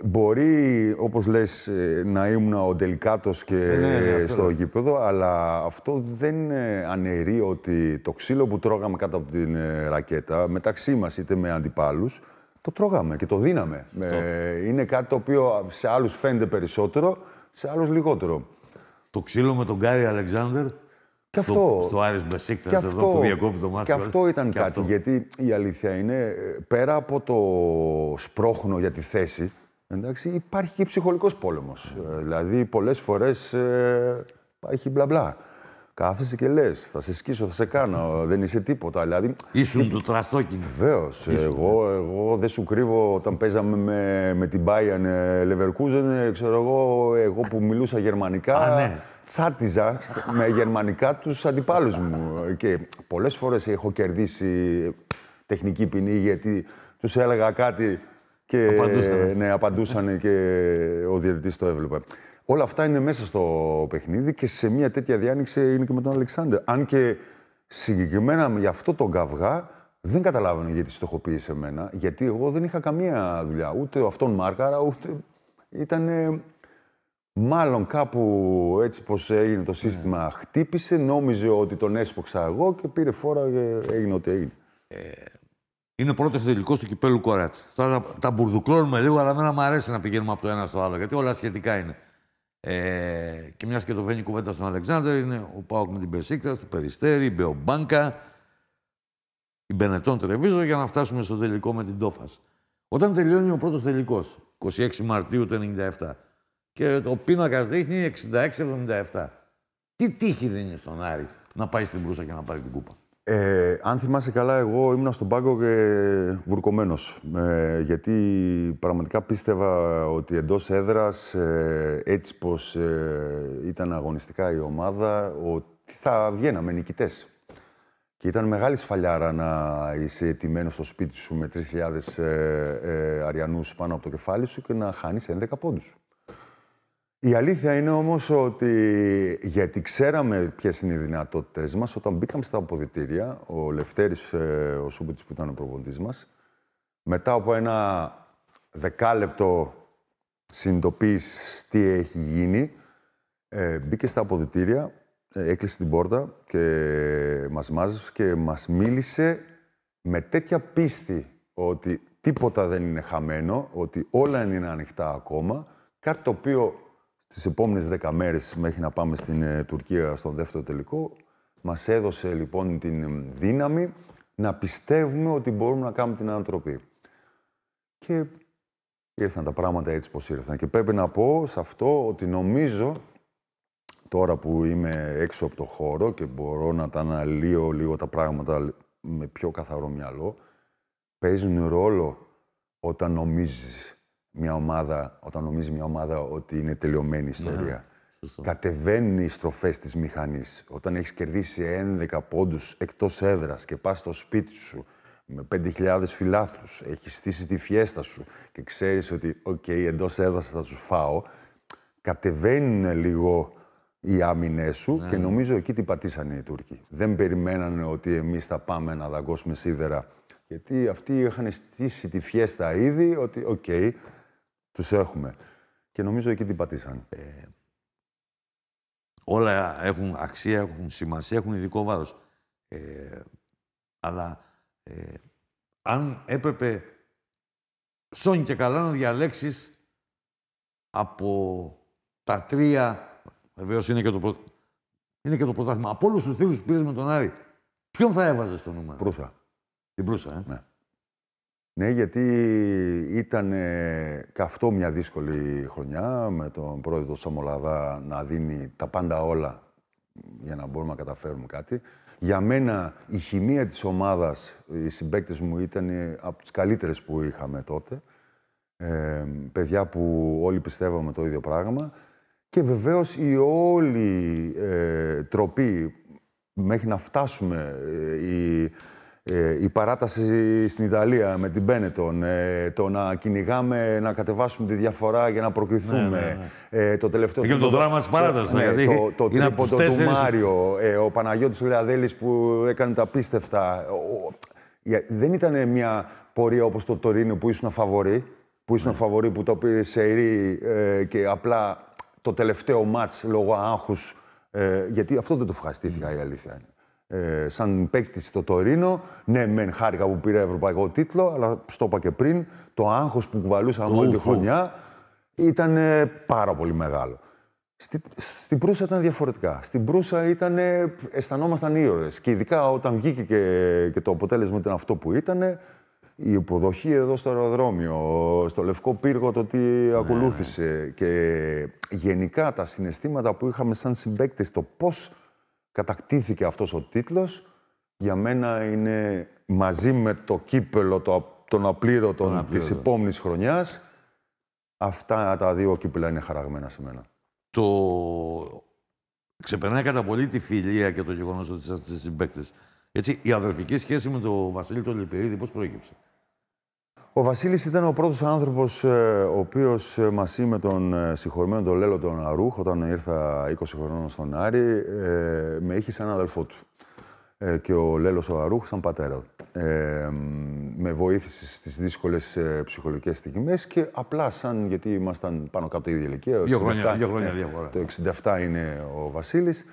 Μπορεί, όπως λες, να ήμουν ο τελικάτος και στο γήπεδο, αλλά αυτό δεν αναιρεί ότι το ξύλο που τρώγαμε κάτω από την ρακέτα, μεταξύ μας είτε με αντιπάλους, το τρώγαμε και το δίναμε. Είναι κάτι το οποίο σε άλλους φαίνεται περισσότερο, σε άλλους λιγότερο. Το ξύλο με τον Γκάρι Αλεξάνδερ, και αυτό, στο Άρης Μπεσίκτας, εδώ που διακόπτει το μάτι. Και αυτό ήταν κάτι, γιατί η αλήθεια είναι, πέρα από το σπρώχνο για τη θέση, εντάξει, υπάρχει και ψυχολογικός πόλεμος. Δηλαδή, πολλές φορές υπάρχει μπλα μπλα. Κάθεσαι και λες, θα σε σκίσω, θα σε κάνω, δεν είσαι τίποτα. Δηλαδή, ήσουν του Τραστόκιν. Βεβαίως. Εγώ δεν σου κρύβω, όταν παίζαμε με την Bayern Leverkusen, ξέρω εγώ που μιλούσα γερμανικά, τσάτιζα με γερμανικά τους αντιπάλους μου. Και πολλές φορές έχω κερδίσει τεχνική ποινή, γιατί τους έλεγα κάτι και απαντούσαν και ο διαιτητής το έβλεπε. Όλα αυτά είναι μέσα στο παιχνίδι και σε μια τέτοια διάνοιξη είναι και με τον Αλεξάνδερ. Αν και συγκεκριμένα για αυτό τον καυγά δεν καταλάβαινε γιατί στοχοποίησε εμένα, γιατί εγώ δεν είχα καμία δουλειά. Ούτε αυτόν μάρκαρα, ούτε ήταν. Μάλλον κάπου έτσι πως έγινε το σύστημα, χτύπησε, νόμιζε ότι τον έσπωξα εγώ και πήρε φόρα και έγινε ό,τι έγινε. Είναι πρώτος τελικός του κυπέλλου Κοράτς. Τώρα τα μπουρδουκλώνουμε λίγο, αλλά εμένα μου αρέσει να πηγαίνουμε από το ένα στο άλλο, γιατί όλα σχετικά είναι. Και μιας και το βαίνει κουβέντα στον Αλεξάνδερ, είναι ο ΠΑΟΚ με την Μπεσίκτας, το Περιστέρι, η Μπεομπάνκα, η Μπενετών Τρεβίζο, για να φτάσουμε στο τελικό με την Τόφας. Όταν τελειώνει ο πρώτος τελικός, 26 Μαρτίου του 1997, και το πίνακα δείχνει 66-77. Τι τύχη δίνει στον Άρη να πάει στην Μπρούσα και να πάρει την κούπα? Αν θυμάσαι καλά, εγώ ήμουν στον πάγκο και βουρκωμένος. Γιατί πραγματικά πίστευα ότι εντός έδρας, έτσι πως ήταν αγωνιστικά η ομάδα, ότι θα βγαίναμε νικητές. Και ήταν μεγάλη σφαλιάρα να είσαι ετοιμένος στο σπίτι σου με 3.000 Αριανούς πάνω από το κεφάλι σου και να χάνεις 11 πόντους. Η αλήθεια είναι όμως ότι, γιατί ξέραμε ποιες είναι οι δυνατότητες μας, όταν μπήκαμε στα αποδυτήρια, ο Λευτέρης, ο Σούμπιτς που ήταν ο προπονητής μας, μετά από ένα 10λεπτο συνειδητοποίηση τι έχει γίνει, μπήκε στα αποδυτήρια, έκλεισε την πόρτα και μας μάζεψε και μας μίλησε με τέτοια πίστη ότι τίποτα δεν είναι χαμένο, ότι όλα είναι ανοιχτά ακόμα, κάτι το οποίο στις επόμενες 10 μέρες, μέχρι να πάμε στην Τουρκία στον δεύτερο τελικό, μας έδωσε λοιπόν την δύναμη να πιστεύουμε ότι μπορούμε να κάνουμε την ανατροπή. Και ήρθαν τα πράγματα έτσι πως ήρθαν. Και πρέπει να πω σε αυτό ότι νομίζω, τώρα που είμαι έξω από το χώρο και μπορώ να τα αναλύω λίγο τα πράγματα με πιο καθαρό μυαλό, παίζουν ρόλο όταν νομίζει μια ομάδα ότι είναι τελειωμένη η ιστορία. Κατεβαίνουν οι στροφές της μηχανής. Όταν έχεις κερδίσει 11 πόντους εκτός έδρας και πας στο σπίτι σου με 5.000 φιλάθλους, έχεις στήσει τη φιέστα σου και ξέρεις ότι εντός έδρας θα τους φάω, κατεβαίνουν λίγο οι άμυνές σου και νομίζω εκεί την πατήσανε οι Τούρκοι. Δεν περιμένανε ότι εμείς θα πάμε να δαγκώσουμε σίδερα, γιατί αυτοί είχαν στήσει τη φιέστα ήδη, ότι τους έχουμε. Και νομίζω εκεί την πατήσανε. Όλα έχουν αξία, έχουν σημασία, έχουν ειδικό βάρος. Αλλά αν έπρεπε σώνει και καλά να διαλέξεις από τα τρία, βεβαίως είναι και το πρωτάθλημα, από όλους τους θύλους που πήρες με τον Άρη, ποιον θα έβαζες στο νούμερο? Μπρούσα. Την Μπρούσα, Ναι. Ναι, γιατί ήταν καυτό μια δύσκολη χρονιά με τον πρόεδρο του Σαμολαδά να δίνει τα πάντα όλα για να μπορούμε να καταφέρουμε κάτι. Για μένα η χημεία της ομάδας, οι συμπαίκτες μου ήταν από τις καλύτερες που είχαμε τότε. Παιδιά που όλοι πιστεύαμε το ίδιο πράγμα. Και βεβαίως η όλη τροπή μέχρι να φτάσουμε, η παράταση στην Ιταλία με την Μπένετον, το να κυνηγάμε, να κατεβάσουμε τη διαφορά για να προκριθούμε. Το τελευταίο... Και το δράμα της παράτασης. Το τρίποντο του Μάριο, ο Παναγιώτης Λεαδέλης που έκανε τα απίστευτα. Δεν ήταν μια πορεία όπως το Τωρίνο που ήσουν φαβορί, που το πήρε σε ειρή και απλά το τελευταίο μάτς λόγω άγχους, γιατί αυτό δεν το ευχαριστήθηκα, η αλήθεια είναι. Σαν παίκτης στο Τωρίνο, ναι, μεν χάρηκα που πήρε ευρωπαϊκό τίτλο, αλλά στο είπα και πριν, το άγχος που κουβαλούσαμε όλη τη χρονιά ήταν πάρα πολύ μεγάλο. Στην Προύσα ήταν διαφορετικά. Στην Προύσα αισθανόμασταν ήρωες. Και ειδικά όταν βγήκε και το αποτέλεσμα ήταν αυτό που ήταν, η υποδοχή εδώ στο αεροδρόμιο, στο Λευκό Πύργο, το τι ακολούθησε. Και γενικά τα συναισθήματα που είχαμε σαν συμπαίκτες, το πώς κατακτήθηκε αυτός ο τίτλος, για μένα είναι μαζί με το κύπελο των απλήρωτων της επόμενης χρονιάς. Αυτά τα δύο κύπελα είναι χαραγμένα σε μένα. Ξεπερνάει κατά πολύ τη φιλία και το γεγονός ότι είσαστε συμπαίκτες. Έτσι, η αδερφική σχέση με τον Βασίλη τον Λιπηρίδη πώς προέκυψε? Ο Βασίλης ήταν ο πρώτος άνθρωπος ο οποίος μαζί με τον συγχωρημένο τον Λέλο τον Αρούχ, όταν ήρθα 20 χρονών στον Άρη, με είχε σαν αδελφό του. Και ο Λέλος ο Αρούχ σαν πατέρα του. Με βοήθησε στις δύσκολες ψυχολογικές στιγμές και απλά γιατί ήμασταν πάνω κάτω την ίδια ηλικία. 2 χρόνια διαφορά. Το 67 είναι ο Βασίλης.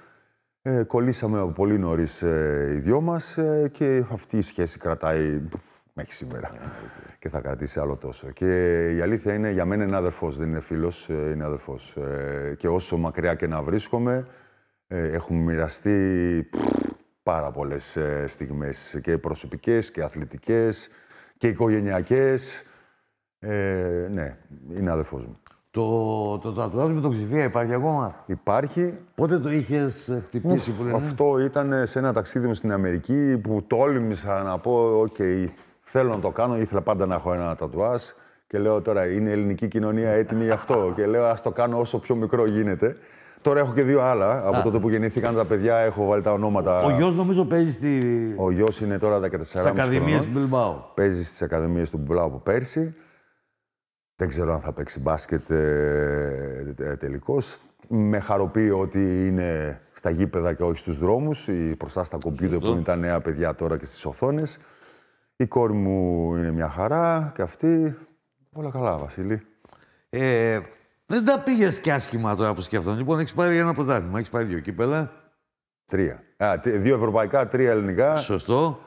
Κολλήσαμε από πολύ νωρίς οι δυο μας και αυτή η σχέση κρατάει μέχρι σήμερα. Και θα κρατήσει άλλο τόσο. Και η αλήθεια είναι, για μένα είναι αδερφός, δεν είναι φίλος, είναι αδερφός. Και όσο μακριά και να βρίσκομαι, έχουμε μοιραστεί πάρα πολλές στιγμές, και προσωπικές και αθλητικές και οικογενειακές. Ναι, είναι αδερφός μου. Το τατουάζ με τον Ξηφία υπάρχει ακόμα? Υπάρχει. Πότε το είχες χτυπήσει που λένε? Αυτό ήταν σε ένα ταξίδι μου στην Αμερική που τόλμησα να πω θέλω να το κάνω, ήθελα πάντα να έχω ένα τατουάζ και λέω τώρα είναι η ελληνική κοινωνία έτοιμη γι' αυτό και λέω ας το κάνω όσο πιο μικρό γίνεται. Τώρα έχω και 2 άλλα. Από τότε που γεννήθηκαν τα παιδιά έχω βάλει τα ονόματα. Ο γιος νομίζω παίζει στη... Ο γιος είναι τώρα 14 στις Ακαδημίες του Μπιλμπάου. Παίζει στις Ακαδημίες του Μπιλμπάου από πέρσι. Δεν ξέρω αν θα παίξει μπάσκετ τελικώς. Με χαροποιεί ότι είναι στα γήπεδα και όχι στους δρόμους, ή μπροστά στα κομπιούτερ που είναι τα νέα παιδιά τώρα και στις οθόνες. Η κόρη μου είναι μια χαρά και αυτή. Όλα καλά, Βασίλη. Δεν τα πήγες κι άσχημα τώρα που σκέφτομαι. Λοιπόν, έχεις πάρει ένα πρωτάθλημα, έχεις πάρει 2 κύπελα. 3. 2 ευρωπαϊκά, 3 ελληνικά. Σωστό.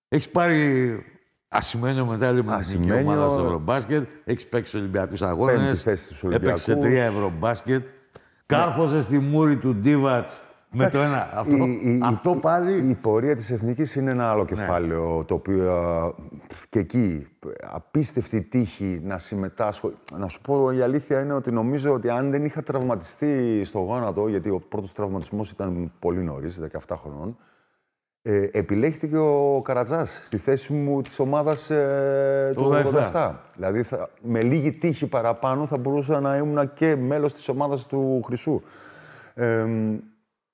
Έχεις πάρει ασημένιο μετάλλιο με την εθνική ομάδα στο Ευρωμπάσκετ. Έχεις παίξει στους Ολυμπιακούς Αγώνες. Έπαιξε 3 Ευρωμπάσκετ. Κάρφωσες τη μούρη του Ντίβατς με το ένα. Αυτό πάλι. Η πορεία της εθνικής είναι ένα άλλο κεφάλαιο, το οποίο και εκεί απίστευτη τύχη να συμμετάσχω. Να σου πω, η αλήθεια είναι ότι νομίζω ότι αν δεν είχα τραυματιστεί στο γόνατο, γιατί ο πρώτος τραυματισμός ήταν πολύ νωρίς, 17 χρονών, επιλέχθηκε ο Καρατζάς στη θέση μου της ομάδας του 87. Δηλαδή, με λίγη τύχη παραπάνω θα μπορούσα να ήμουν και μέλος της ομάδας του Χρυσού.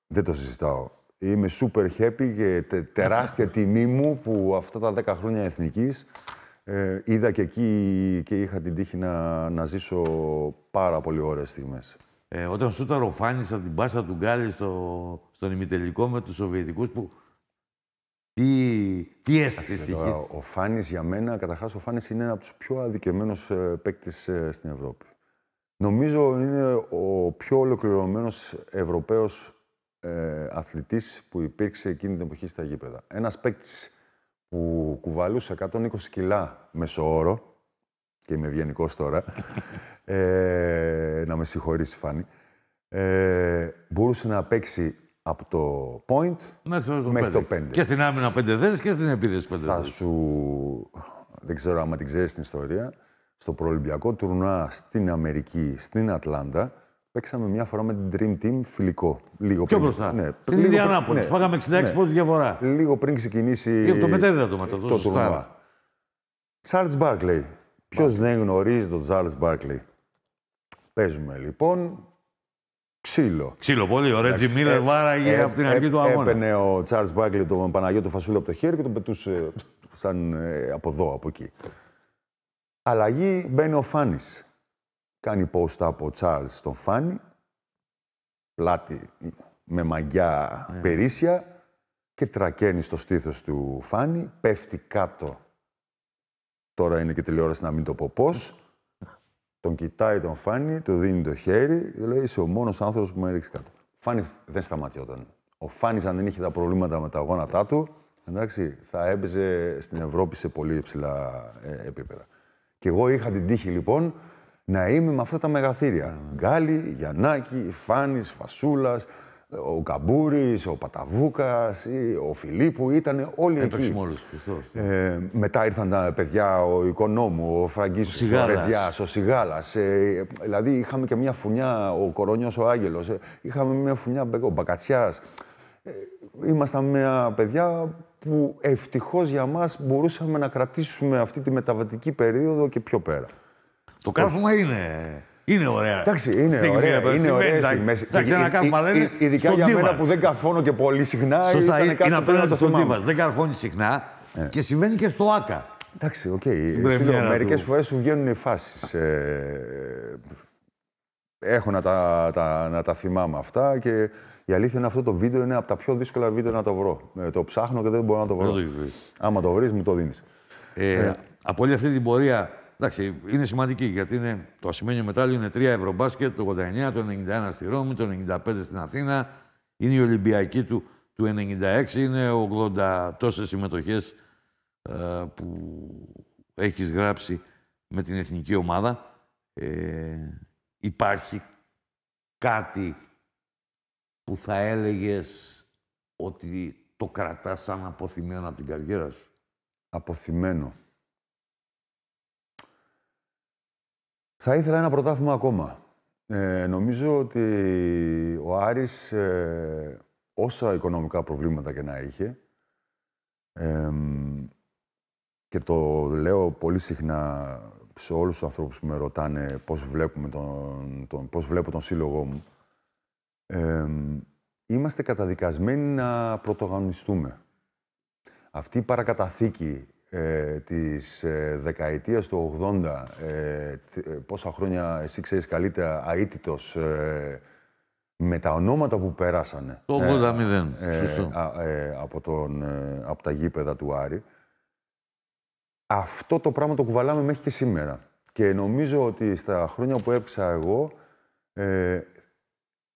Δεν το συζητάω. Είμαι super happy και τεράστια τιμή μου που αυτά τα 10 χρόνια εθνικής είδα και εκεί και είχα την τύχη να ζήσω πάρα πολύ ωραίες στιγμές. Όταν σούταρε ο Φάνης από την πάσα του Γκάλη στον ημιτελικό με τους Σοβιετικούς, που τι αίσθηση είχες? Ο Φάνης για μένα, καταρχάς ο Φάνης είναι από τους πιο αδικαιμένους παίκτες στην Ευρώπη. Νομίζω είναι ο πιο ολοκληρωμένος Ευρωπαίος αθλητής που υπήρξε εκείνη την εποχή στα γήπεδα. Ένας παίκτης που κουβαλούσε 120 κιλά μεσοόρο, και είμαι ευγενικός τώρα, να με συγχωρήσει Φάνη, μπορούσε να παίξει Από το point μέχρι το 5. Και στην άμυνα 5 θέσεις και στην επίθεση 5 θέσεις. Δεν ξέρω άμα την ξέρεις την ιστορία. Στο προολυμπιακό τουρνουά στην Αμερική, στην Ατλάντα, παίξαμε μια φορά με την Dream Team φιλικό. Λίγο πιο πριν, μπροστά. Ναι, στην Ινδιανάπολη. Ναι. Φάγαμε 66 πόντους διαφορά. Λίγο πριν ξεκινήσει το μετέδιδα το τουρνουά. Charles Barkley. Ποιος δεν γνωρίζει τον Charles Barkley. Παίζουμε λοιπόν ξύλο. Ξύλο, πολύ. Ο Ρέτζι Μίλλερ βάραγε από την αρχή του αγώνα. Έπαιρνε ο Charles Barkley τον Παναγιώτο Φασούλα από το χέρι και τον πετούσε σαν από εδώ, από εκεί. Αλλαγή, μπαίνει ο Φάνης. Κάνει post-up ο Charles στον Φάνη. Πλάτη με μαγιά περίσσια και τρακαίνει στο στήθος του Φάνη. Πέφτει κάτω. Τώρα είναι και τηλεόραση να μην το πω πώς. Τον κοιτάει τον Φάνη, του δίνει το χέρι και λέει: είσαι ο μόνος άνθρωπος που με έριξε κάτω. Ο Φάνης δεν σταματιόταν. Ο Φάνης, αν δεν είχε τα προβλήματα με τα γόνατά του, εντάξει, θα έπαιζε στην Ευρώπη σε πολύ υψηλά επίπεδα. Και εγώ είχα την τύχη λοιπόν να είμαι με αυτά τα μεγαθύρια. Γκάλι, Γιαννάκη, Φάνης, Φασούλας, ο Καμπούρης, ο Παταβούκας, ο Φιλίππου, ήταν όλοι εκεί. Όλους, μετά ήρθαν τα παιδιά, ο Οικονόμου, ο Φραγκίσος, ο Ρετζιάς, ο Σιγάλας. Δηλαδή είχαμε και μια φουνιά, ο Κορονιός, ο Άγγελος. Είχαμε μια φουνιά, ο Μπακατσιάς. Ήμασταν μια παιδιά που ευτυχώς για μας μπορούσαμε να κρατήσουμε αυτή τη μεταβατική περίοδο και πιο πέρα. Το κάρφωμα είναι ωραία. Εντάξει, είναι ωραία στιγμές. Ειδικά για μένα που δεν καρφώνω και πολύ συχνά. Σωστά, είναι απέναντι στον Τίβας. Δεν καρφώνει συχνά και συμβαίνει και στο ΆΚΑ. Εντάξει, οκ. Μερικές φορές σου βγαίνουν οι φάσεις. Έχω να τα θυμάμαι αυτά και η αλήθεια είναι αυτό το βίντεο είναι από τα πιο δύσκολα βίντεο να το βρω. Το ψάχνω και δεν μπορώ να το βρω. Άμα το βρεις, μου το δίνεις. Από όλη αυτή την πορεία, εντάξει, είναι σημαντική γιατί το ασημένιο μετάλλιο είναι 3 Ευρωμπάσκετ, το 89, το 91 στη Ρώμη, το 95 στην Αθήνα. Είναι η Ολυμπιακή του 96, είναι 80 τόσες συμμετοχές που έχεις γράψει με την εθνική ομάδα. Υπάρχει κάτι που θα έλεγες ότι το κρατάς σαν αποθυμένο από την καριέρα σου? Αποθυμένο. Θα ήθελα ένα πρωτάθλημα ακόμα. Νομίζω ότι ο Άρης, όσα οικονομικά προβλήματα και να είχε, και το λέω πολύ συχνά σε όλους τους ανθρώπους που με ρωτάνε πώς βλέπω τον σύλλογό μου, είμαστε καταδικασμένοι να πρωτογωνιστούμε. Αυτή η παρακαταθήκη της δεκαετίας του 80, πόσα χρόνια εσύ ξέρεις καλύτερα, αίτητος, με τα ονόματα που πέρασανε. Το 80-0, σωστό. Από τα γήπεδα του Άρη. Αυτό το πράγμα το κουβαλάμε μέχρι και σήμερα. Και νομίζω ότι στα χρόνια που έπαιξα εγώ,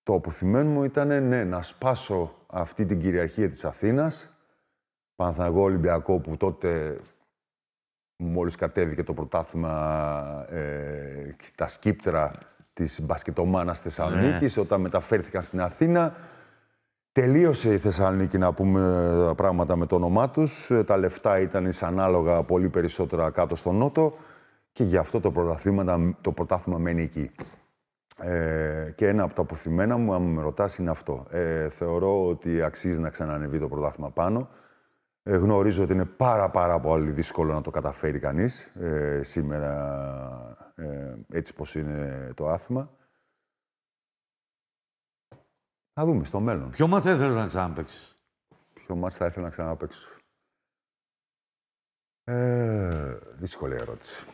το αποθυμένο μου ήταν να σπάσω αυτή την κυριαρχία της Αθήνας, Παναθηναϊκό Ολυμπιακό, που τότε μόλις κατέβηκε το πρωτάθλημα τα σκύπτρα της μπασκετομάνας Θεσσαλονίκης, όταν μεταφέρθηκαν στην Αθήνα. Τελείωσε η Θεσσαλονίκη, να πούμε τα πράγματα με το όνομά τους. Τα λεφτά ήταν ανάλογα πολύ περισσότερα κάτω στο Νότο και γι' αυτό το πρωτάθλημα μένει εκεί. Και ένα από τα αποθυμένα μου, αν με ρωτάς, είναι αυτό. Θεωρώ ότι αξίζει να ξανανεβεί το πρωτάθλημα πάνω. Γνωρίζω ότι είναι πάρα πολύ δύσκολο να το καταφέρει κανείς σήμερα, έτσι πως είναι το άθλημα. Θα δούμε στο μέλλον. Ποιο μάτς θα ήθελες να ξαναπαίξεις? Ποιο μάτς θα ήθελα να ξαναπαίξω? Δύσκολη ερώτηση.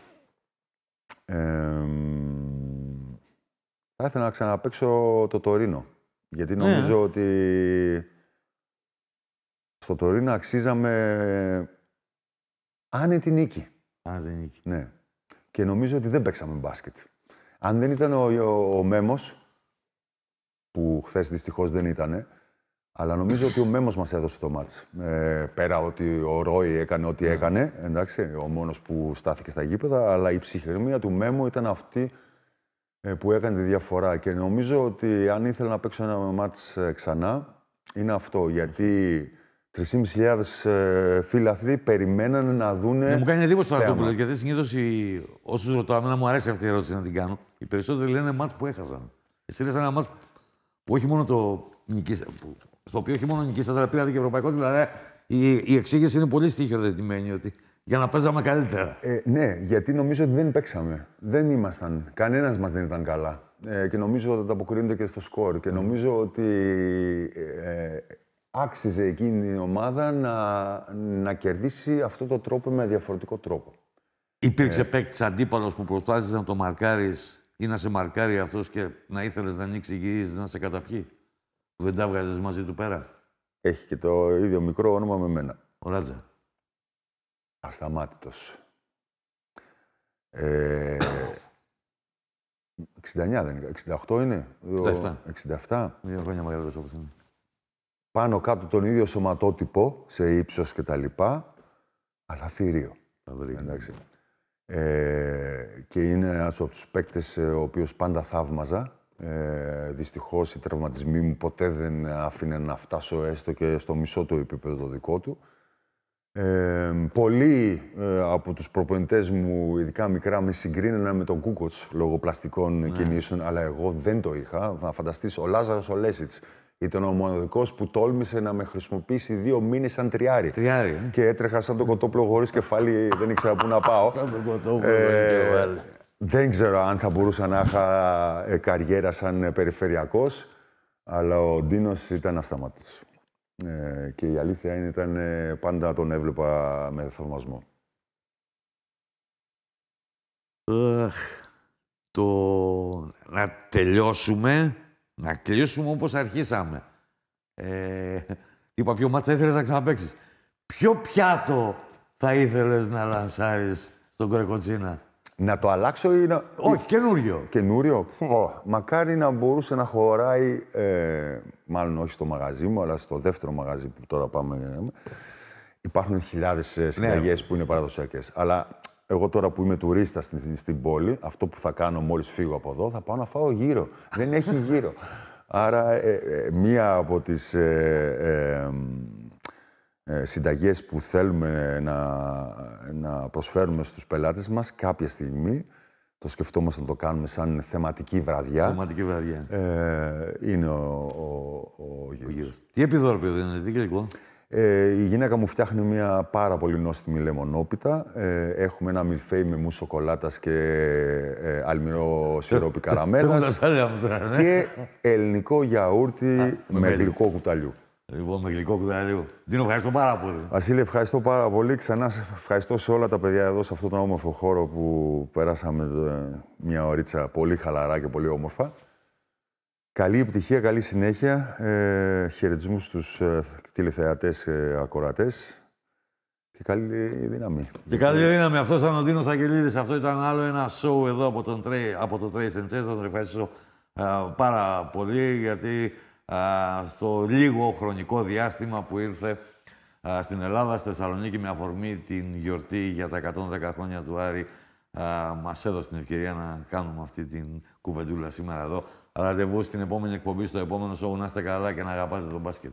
Θα ήθελα να ξαναπαίξω το Τωρίνο. Γιατί νομίζω ότι στο Τωρίνο αξίζαμε άνετη νίκη. Άνετη νίκη. Ναι. Και νομίζω ότι δεν παίξαμε μπάσκετ. Αν δεν ήταν ο Μέμος, που χθες δυστυχώς δεν ήτανε, αλλά νομίζω ότι ο Μέμος μας έδωσε το μάτς. Πέρα ότι ο Ρόι έκανε ό,τι έκανε, εντάξει, ο μόνος που στάθηκε στα γήπεδα, αλλά η ψυχραιμία του Μέμο ήταν αυτή που έκανε τη διαφορά. Και νομίζω ότι αν ήθελα να παίξω ένα μάτς ξανά, Είναι αυτό, γιατί 3.500 φίλαθλοι περιμένανε να δούνε. Ναι, μου κάνει εντύπωση τώρα αυτό που λες, γιατί συνήθως όσους ρωτάω, εμένα μου αρέσει αυτή η ερώτηση να την κάνω. Οι περισσότεροι λένε μάτς που έχασαν. Εσύ λες ένα μάτς που όχι μόνο το νικήσατε, στο οποίο όχι μόνο νικήσατε, αλλά πήρατε και ευρωπαϊκό. Δηλαδή η εξήγηση είναι πολύ στοιχειοθετημένη, ότι για να παίζαμε καλύτερα. Ναι, γιατί νομίζω ότι δεν παίξαμε. Δεν ήμασταν. Κανένας μας δεν ήταν καλά. Και νομίζω ότι αποκρίνεται και στο σκορ. Και νομίζω ότι άξιζε εκείνη η ομάδα να κερδίσει αυτό το τρόπο με διαφορετικό τρόπο. Υπήρξε παίκτης αντίπαλος που προσπάθησε να το μαρκάρεις ή να σε μαρκάρει αυτός και να ήθελες να ανοίξει γυρίζεις να σε καταπιεί. Που δεν τα βγάζεις μαζί του πέρα. Έχει και το ίδιο μικρό όνομα με μένα. Ο Ράτζα. Ασταμάτητος. 69 δεν είναι, 68 είναι. 67. 2 χρόνια μεγαλύτερος όπως είναι. Πάνω κάτω τον ίδιο σωματότυπο, σε ύψος και τα λοιπά, αλλά θηρίο. Εντάξει. Και είναι ένας από τους παίκτες ο οποίος πάντα θαύμαζα. Δυστυχώς οι τραυματισμοί μου ποτέ δεν άφηνε να φτάσω έστω και στο μισό το επίπεδο το δικό του. Πολλοί από τους προπονητές μου, ειδικά μικρά, με συγκρίνανε με τον Κούκοτς λόγω πλαστικών κινήσεων, αλλά εγώ δεν το είχα. Να φανταστείς, ο Λάζαρος ο Λέσιτς ήταν ο μοναδικός που τόλμησε να με χρησιμοποιήσει 2 μήνες σαν τριάρι. Και έτρεχα σαν το κοτόπουλο χωρίς κεφάλι, δεν ήξερα πού να πάω. Σαν το κοτόπουλο χωρίς κεφάλι. Δεν ξέρω αν θα μπορούσα να είχα καριέρα σαν περιφερειακός, αλλά ο Ντίνος ήταν ασταμάτητος. Και η αλήθεια είναι ήταν πάντα τον έβλεπα με θαυμασμό. Να τελειώσουμε όπως αρχίσαμε. Είπα ποιο μάτσα ήθελες να ξαναπαίξεις. Ποιο πιάτο θα ήθελες να λανσάρεις στον Κρεκοτσίνα? Να το αλλάξω ή να... Όχι, καινούριο. Καινούριο. Μακάρι να μπορούσε να χωράει, μάλλον όχι στο μαγαζί μου, αλλά στο δεύτερο μαγαζί που τώρα πάμε. Υπάρχουν χιλιάδες συνταγές που είναι παραδοσιακές. Αλλά εγώ τώρα που είμαι τουρίστα στην πόλη, αυτό που θα κάνω μόλις φύγω από εδώ, θα πάω να φάω γύρο. Δεν έχει γύρο. Άρα, μία από τις συνταγές που θέλουμε να προσφέρουμε στους πελάτες μας κάποια στιγμή, το σκεφτόμαστε να το κάνουμε σαν θεματική βραδιά. Θεματική βραδιά. Είναι ο γύρος. Τι επιδόρπιο δεν είναι, τι γλυκό? Η γυναίκα μου φτιάχνει μια πάρα πολύ νόστιμη λεμονόπιτα. Έχουμε ένα μιλφέι με μου σοκολάτας και αλμυρό σιρόπι καραμέλας. Και ελληνικό γιαούρτι με γλυκό κουταλιού. Λοιπόν, με γλυκό κουταλιού. Ντίνο, ευχαριστώ πάρα πολύ. Βασίλη, ευχαριστώ πάρα πολύ. Ξανά ευχαριστώ σε όλα τα παιδιά εδώ, σε αυτόν τον όμορφο χώρο που πέρασαμε μια ωρίτσα πολύ χαλαρά και πολύ όμορφα. Καλή επιτυχία, καλή συνέχεια. Χαιρετισμούς στους τηλεθεατές και ακροατές. Και καλή δύναμη. Και καλή δύναμη. Αυτός ήταν ο Ντίνος Αγγελίδης. Αυτό ήταν άλλο ένα show εδώ από το Trace and Chase. Θα τον ευχαριστήσω πάρα πολύ, γιατί στο λίγο χρονικό διάστημα που ήρθε στην Ελλάδα, στη Θεσσαλονίκη, με αφορμή την γιορτή για τα 110 χρόνια του Άρη, μας έδωσε την ευκαιρία να κάνουμε αυτή την κουβεντούλα σήμερα εδώ. Ραντεβού στην επόμενη εκπομπή, στο επόμενο show. Να είστε καλά και να αγαπάτε τον μπάσκετ.